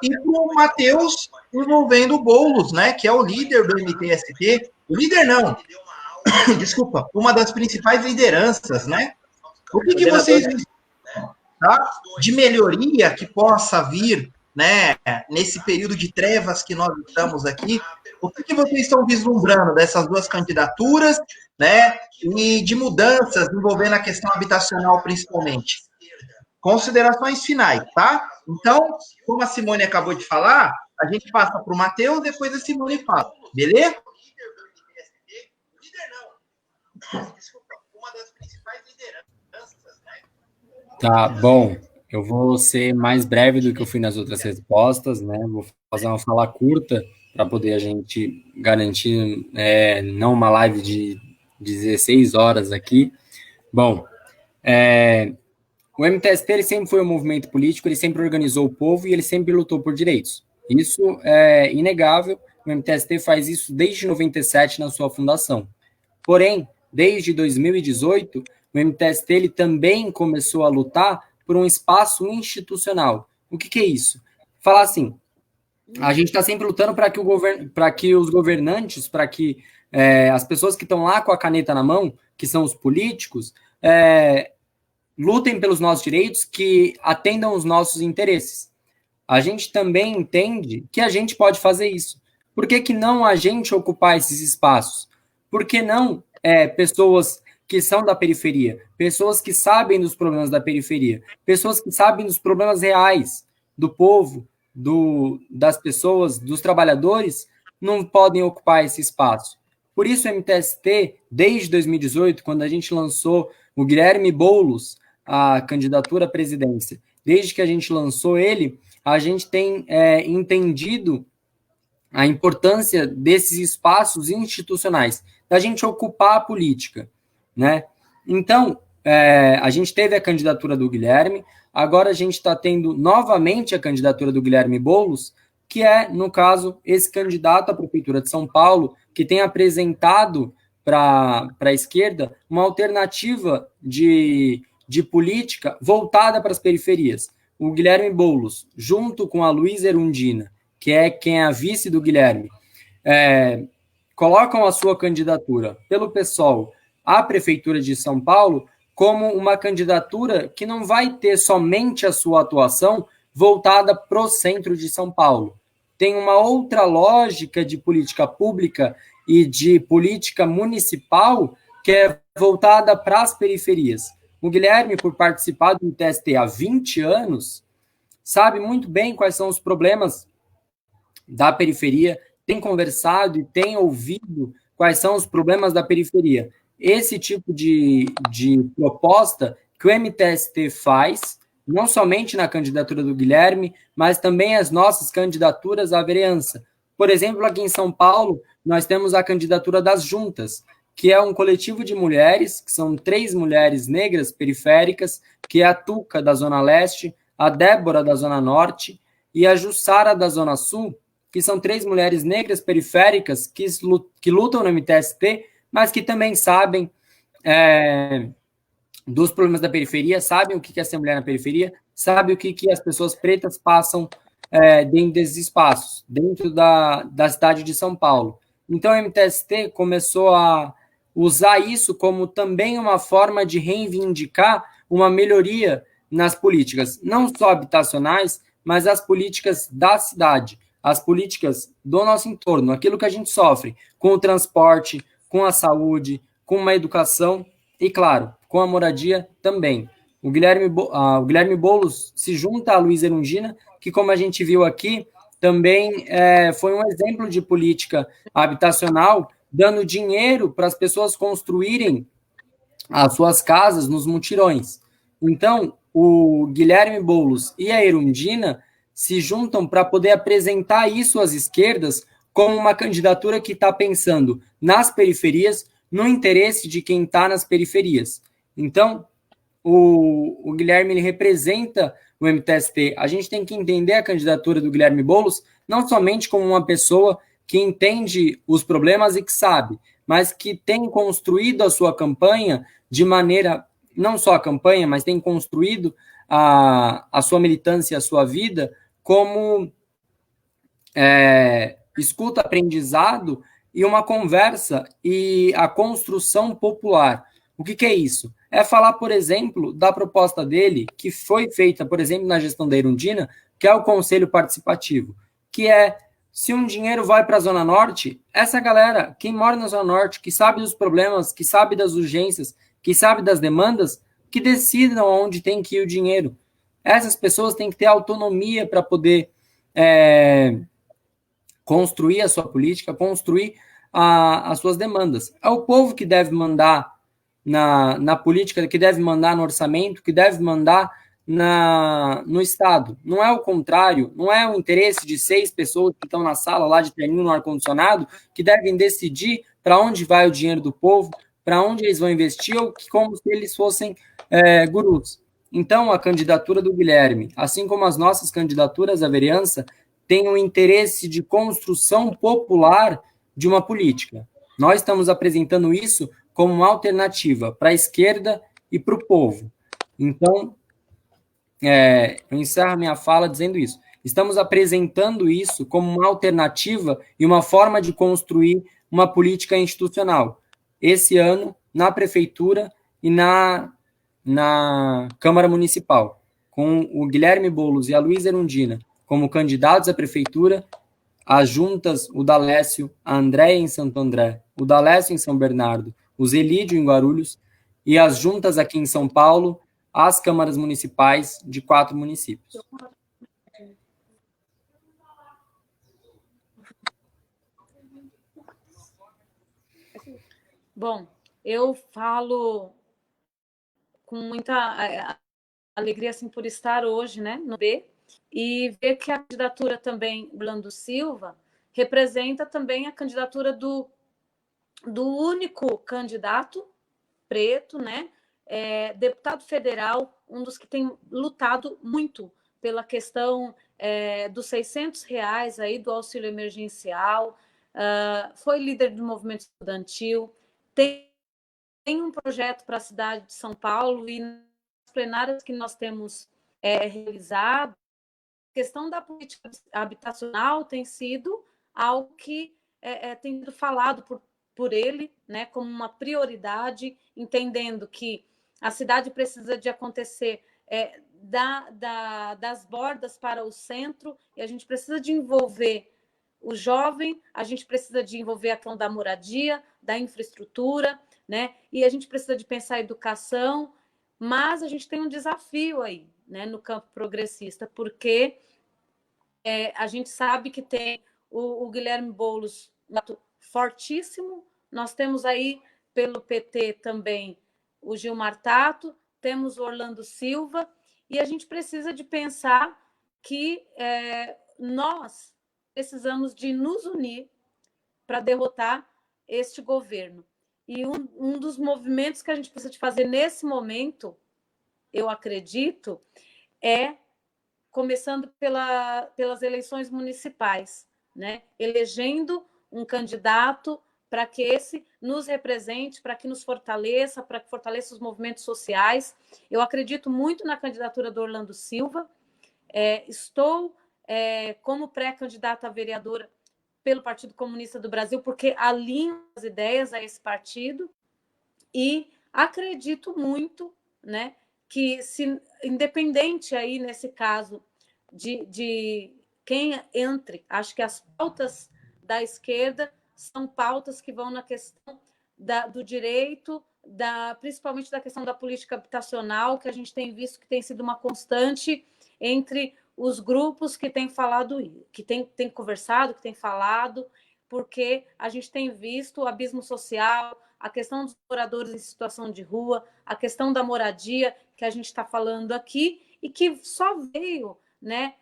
e para o Matheus, envolvendo o Boulos, né, que é o líder do MTST. O líder não, desculpa, uma das principais lideranças, né? O que vocês, tá, de melhoria que possa vir, né, nesse período de trevas que nós estamos aqui, o que vocês estão vislumbrando dessas duas candidaturas, né, e de mudanças envolvendo a questão habitacional principalmente? Considerações finais, tá? Então, como a Simone acabou de falar, a gente passa para o Matheus, depois a Simone fala, beleza? Tá, bom. Eu vou ser mais breve do que eu fui nas outras respostas, né? Vou fazer uma fala curta para poder a gente garantir não uma live de 16 horas aqui. Bom, o MTST ele sempre foi um movimento político, ele sempre organizou o povo e ele sempre lutou por direitos. Isso é inegável, o MTST faz isso desde 97 na sua fundação. Porém, desde 2018, o MTST ele também começou a lutar por um espaço institucional. O que é isso? Falar assim, a gente está sempre lutando para que os governantes, para que as pessoas que estão lá com a caneta na mão, que são os políticos, lutem pelos nossos direitos, que atendam os nossos interesses. A gente também entende que a gente pode fazer isso. Por que não a gente ocupar esses espaços? Por que não pessoas que são da periferia, pessoas que sabem dos problemas da periferia, pessoas que sabem dos problemas reais do povo, das pessoas, dos trabalhadores, não podem ocupar esse espaço? Por isso o MTST, desde 2018, quando a gente lançou o Guilherme Boulos, a candidatura à presidência, desde que a gente lançou ele, a gente tem entendido a importância desses espaços institucionais, da gente ocupar a política, né? Então, a gente teve a candidatura do Guilherme, agora a gente está tendo novamente a candidatura do Guilherme Boulos, que é, no caso, esse candidato à Prefeitura de São Paulo, que tem apresentado para a esquerda uma alternativa de política voltada para as periferias. O Guilherme Boulos, junto com a Luísa Erundina, que é quem é a vice do Guilherme, colocam a sua candidatura pelo PSOL à Prefeitura de São Paulo como uma candidatura que não vai ter somente a sua atuação voltada para o centro de São Paulo. Tem uma outra lógica de política pública e de política municipal que é voltada para as periferias. O Guilherme, por participar do MTST há 20 anos, sabe muito bem quais são os problemas da periferia, tem conversado e tem ouvido quais são os problemas da periferia. Esse tipo de proposta que o MTST faz não somente na candidatura do Guilherme, mas também as nossas candidaturas à vereança. Por exemplo, aqui em São Paulo, nós temos a candidatura das Juntas, que é um coletivo de mulheres, que são 3 mulheres negras periféricas, que é a Tuca, da Zona Leste, a Débora, da Zona Norte, e a Jussara, da Zona Sul, que são 3 mulheres negras periféricas que lutam no MTST, mas que também sabem dos problemas da periferia, sabem o que é ser mulher na periferia, sabem o que as pessoas pretas passam dentro desses espaços, dentro da cidade de São Paulo. Então, o MTST começou a usar isso como também uma forma de reivindicar uma melhoria nas políticas, não só habitacionais, mas as políticas da cidade, as políticas do nosso entorno, aquilo que a gente sofre com o transporte, com a saúde, com uma educação e, claro, com a moradia também. O Guilherme Boulos se junta à Luísa Erundina, que, como a gente viu aqui, também foi um exemplo de política habitacional, dando dinheiro para as pessoas construírem as suas casas nos mutirões. Então, o Guilherme Boulos e a Erundina se juntam para poder apresentar isso às esquerdas como uma candidatura que está pensando nas periferias, no interesse de quem está nas periferias. Então, o Guilherme ele representa o MTST. A gente tem que entender a candidatura do Guilherme Boulos não somente como uma pessoa que entende os problemas e que sabe, mas que tem construído a sua campanha de maneira, não só a campanha, mas tem construído a sua militância, a sua vida, como escuta, aprendizado e uma conversa e a construção popular. O que é isso? É falar, por exemplo, da proposta dele, que foi feita, por exemplo, na gestão da Erundina, que é o Conselho Participativo, que é, se um dinheiro vai para a Zona Norte, essa galera, quem mora na Zona Norte, que sabe dos problemas, que sabe das urgências, que sabe das demandas, que decidam onde tem que ir o dinheiro. Essas pessoas têm que ter autonomia para poder construir a sua política, construir as suas demandas. É o povo que deve mandar na política, que deve mandar no orçamento, que deve mandar no Estado. Não é o contrário, não é o interesse de 6 pessoas que estão na sala lá de terninho no ar-condicionado que devem decidir para onde vai o dinheiro do povo, para onde eles vão investir, ou como se eles fossem gurus. Então, a candidatura do Guilherme, assim como as nossas candidaturas à vereança, tem um interesse de construção popular de uma política. Nós estamos apresentando isso como uma alternativa para a esquerda e para o povo. Então, eu encerro minha fala dizendo isso. Estamos apresentando isso como uma alternativa e uma forma de construir uma política institucional. Esse ano, na Prefeitura e na Câmara Municipal, com o Guilherme Boulos e a Luísa Erundina como candidatos à Prefeitura, as juntas, o Dalécio, a Andréia em Santo André, o Dalécio em São Bernardo, o Zelídio em Guarulhos, e as juntas aqui em São Paulo, as câmaras municipais de 4 municípios. Bom, eu falo com muita alegria assim, por estar hoje, né, no B, e ver que a candidatura também do Orlando Silva representa também a candidatura do único candidato preto, né, deputado federal, um dos que tem lutado muito pela questão dos R$ 600 aí do auxílio emergencial, foi líder do movimento estudantil, tem um projeto para a cidade de São Paulo e nas plenárias que nós temos realizado, a questão da política habitacional tem sido algo que tem sido falado por ele, né, como uma prioridade, entendendo que a cidade precisa de acontecer das bordas para o centro, e a gente precisa de envolver o jovem, a gente precisa de envolver a questão da moradia, da infraestrutura, né, e a gente precisa de pensar a educação, mas a gente tem um desafio aí, né, no campo progressista, porque a gente sabe que tem o Guilherme Boulos fortíssimo, nós temos aí pelo PT também o Gilmar Tato, temos o Orlando Silva, e a gente precisa de pensar que nós precisamos de nos unir para derrotar este governo. E um dos movimentos que a gente precisa de fazer nesse momento, eu acredito, é começando pelas eleições municipais, né? Elegendo um candidato para que esse nos represente, para que nos fortaleça, para que fortaleça os movimentos sociais. Eu acredito muito na candidatura do Orlando Silva. Estou como pré-candidata a vereadora pelo Partido Comunista do Brasil, porque alinho as ideias a esse partido, e acredito muito, né, que, independente aí, nesse caso, de quem entre, acho que as pautas da esquerda são pautas que vão na questão do direito, principalmente da questão da política habitacional, que a gente tem visto que tem sido uma constante entre os grupos que têm falado, que têm conversado, que têm falado, porque a gente tem visto o abismo social, a questão dos moradores em situação de rua, a questão da moradia, que a gente está falando aqui, e que só veio, né,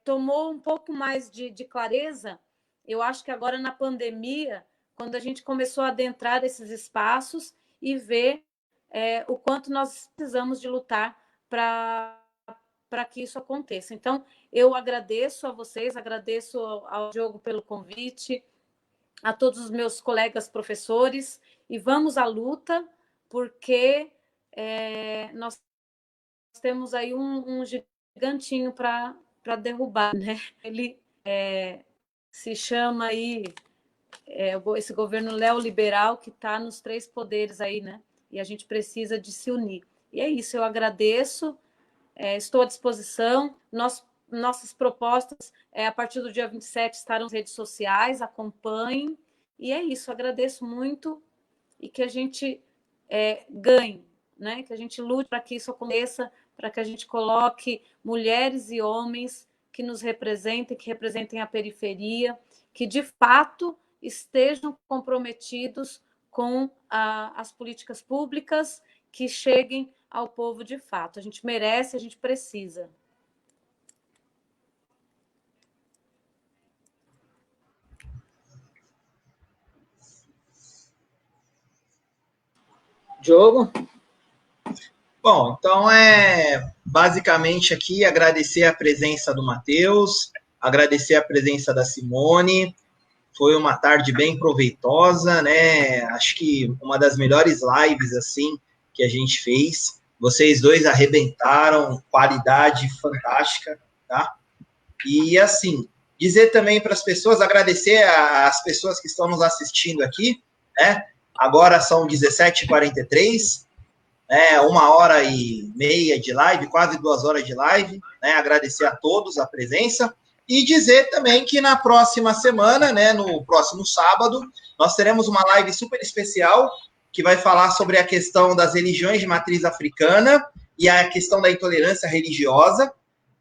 tomou um pouco mais de clareza, eu acho que agora na pandemia, quando a gente começou a adentrar esses espaços e ver o quanto nós precisamos de lutar para que isso aconteça. Então, eu agradeço a vocês, agradeço ao Diogo pelo convite, a todos os meus colegas professores, e vamos à luta, porque nós temos aí um gigantinho para derrubar, né? Ele se chama aí esse governo neoliberal que está nos 3 poderes aí, né? E a gente precisa de se unir. E é isso, eu agradeço, estou à disposição. Nossas propostas, a partir do dia 27, estarão nas redes sociais, acompanhem. E é isso, agradeço muito e que a gente ganhe, né? Que a gente lute para que isso aconteça, para que a gente coloque mulheres e homens que nos representem, que representem a periferia, que de fato estejam comprometidos com as políticas públicas, que cheguem ao povo de fato. A gente merece, a gente precisa. Diogo? Bom, então basicamente aqui agradecer a presença do Matheus, agradecer a presença da Simone. Foi uma tarde bem proveitosa, né? Acho que uma das melhores lives assim que a gente fez. Vocês dois arrebentaram, qualidade fantástica, tá? E assim, dizer também para as pessoas, agradecer às pessoas que estão nos assistindo aqui, né? Agora são 17h43, 1h30 de live, quase 2 horas de live, né? Agradecer a todos a presença e dizer também que na próxima semana, né, no próximo sábado, nós teremos uma live super especial que vai falar sobre a questão das religiões de matriz africana e a questão da intolerância religiosa.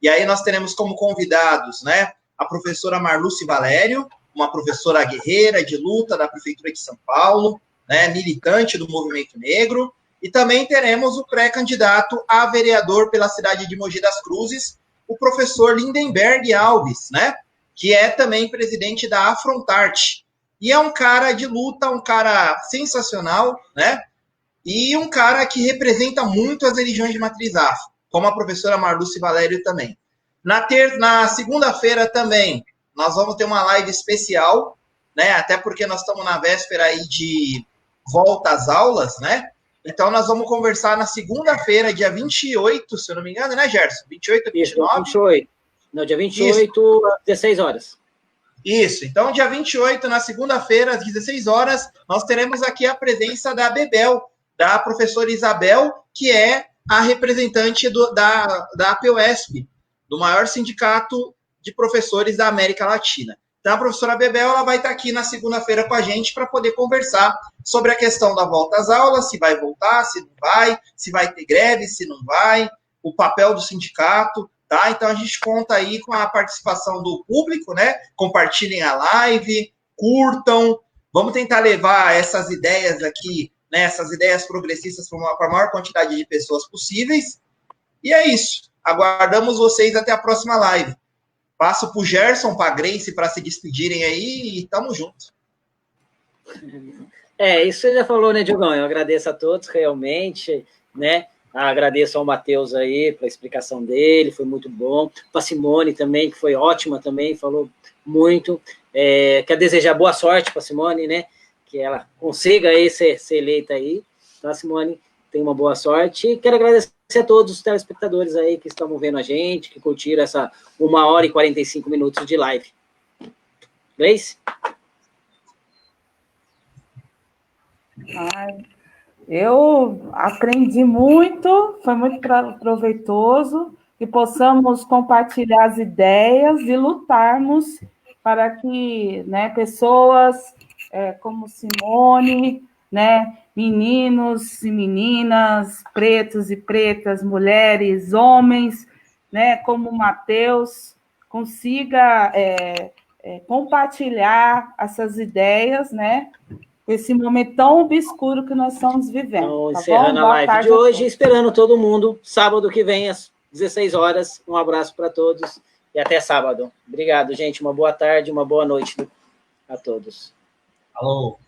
E aí nós teremos como convidados, né, a professora Marluce Valério, uma professora guerreira de luta da Prefeitura de São Paulo, né, militante do movimento negro, e também teremos o pré-candidato a vereador pela cidade de Mogi das Cruzes, o professor Lindenberg Alves, né, que é também presidente da Afrontarte. E é um cara de luta, um cara sensacional, né, e um cara que representa muito as religiões de matriz afro, como a professora Marluce Valério também. Na segunda-feira também, nós vamos ter uma live especial, né, até porque nós estamos na véspera aí de volta às aulas, né? Então, nós vamos conversar na segunda-feira, dia 28, se eu não me engano, né, Gerson? 28 ou 29? 28. Não, dia 28, às 16 horas. Isso. Então, dia 28, na segunda-feira, às 16 horas, nós teremos aqui a presença da Bebel, da professora Isabel, que é a representante da APUESP, do maior sindicato de professores da América Latina. Então, a professora Bebel ela vai estar aqui na segunda-feira com a gente para poder conversar sobre a questão da volta às aulas, se vai voltar, se não vai, se vai ter greve, se não vai, o papel do sindicato, tá? Então, a gente conta aí com a participação do público, né? Compartilhem a live, curtam, vamos tentar levar essas ideias aqui, né? Essas ideias progressistas para a maior quantidade de pessoas possíveis. E é isso. Aguardamos vocês até a próxima live. Passo para o Gerson, para a Grace, para se despedirem aí e tamo junto. Isso você já falou, né, Diogão? Eu agradeço a todos, realmente, né? Agradeço ao Matheus aí pela explicação dele, foi muito bom. Para a Simone também, que foi ótima também, falou muito. Quero desejar boa sorte para a Simone, né? Que ela consiga aí ser eleita aí. Tá, Simone? Tenha uma boa sorte. E quero agradecer a todos os telespectadores aí que estão vendo a gente, que curtiram essa 1h e 45 minutos de live. Grace? Eu aprendi muito, foi muito proveitoso, que possamos compartilhar as ideias e lutarmos para que, né, pessoas como Simone, né, meninos e meninas, pretos e pretas, mulheres, homens, né, como Matheus, consiga compartilhar essas ideias, né, esse momento tão obscuro que nós estamos vivendo. Então, tá encerrando bom? a live de hoje, esperando todo mundo, sábado que vem, às 16 horas. Um abraço para todos e até sábado. Obrigado, gente. Uma boa tarde, uma boa noite a todos. Alô.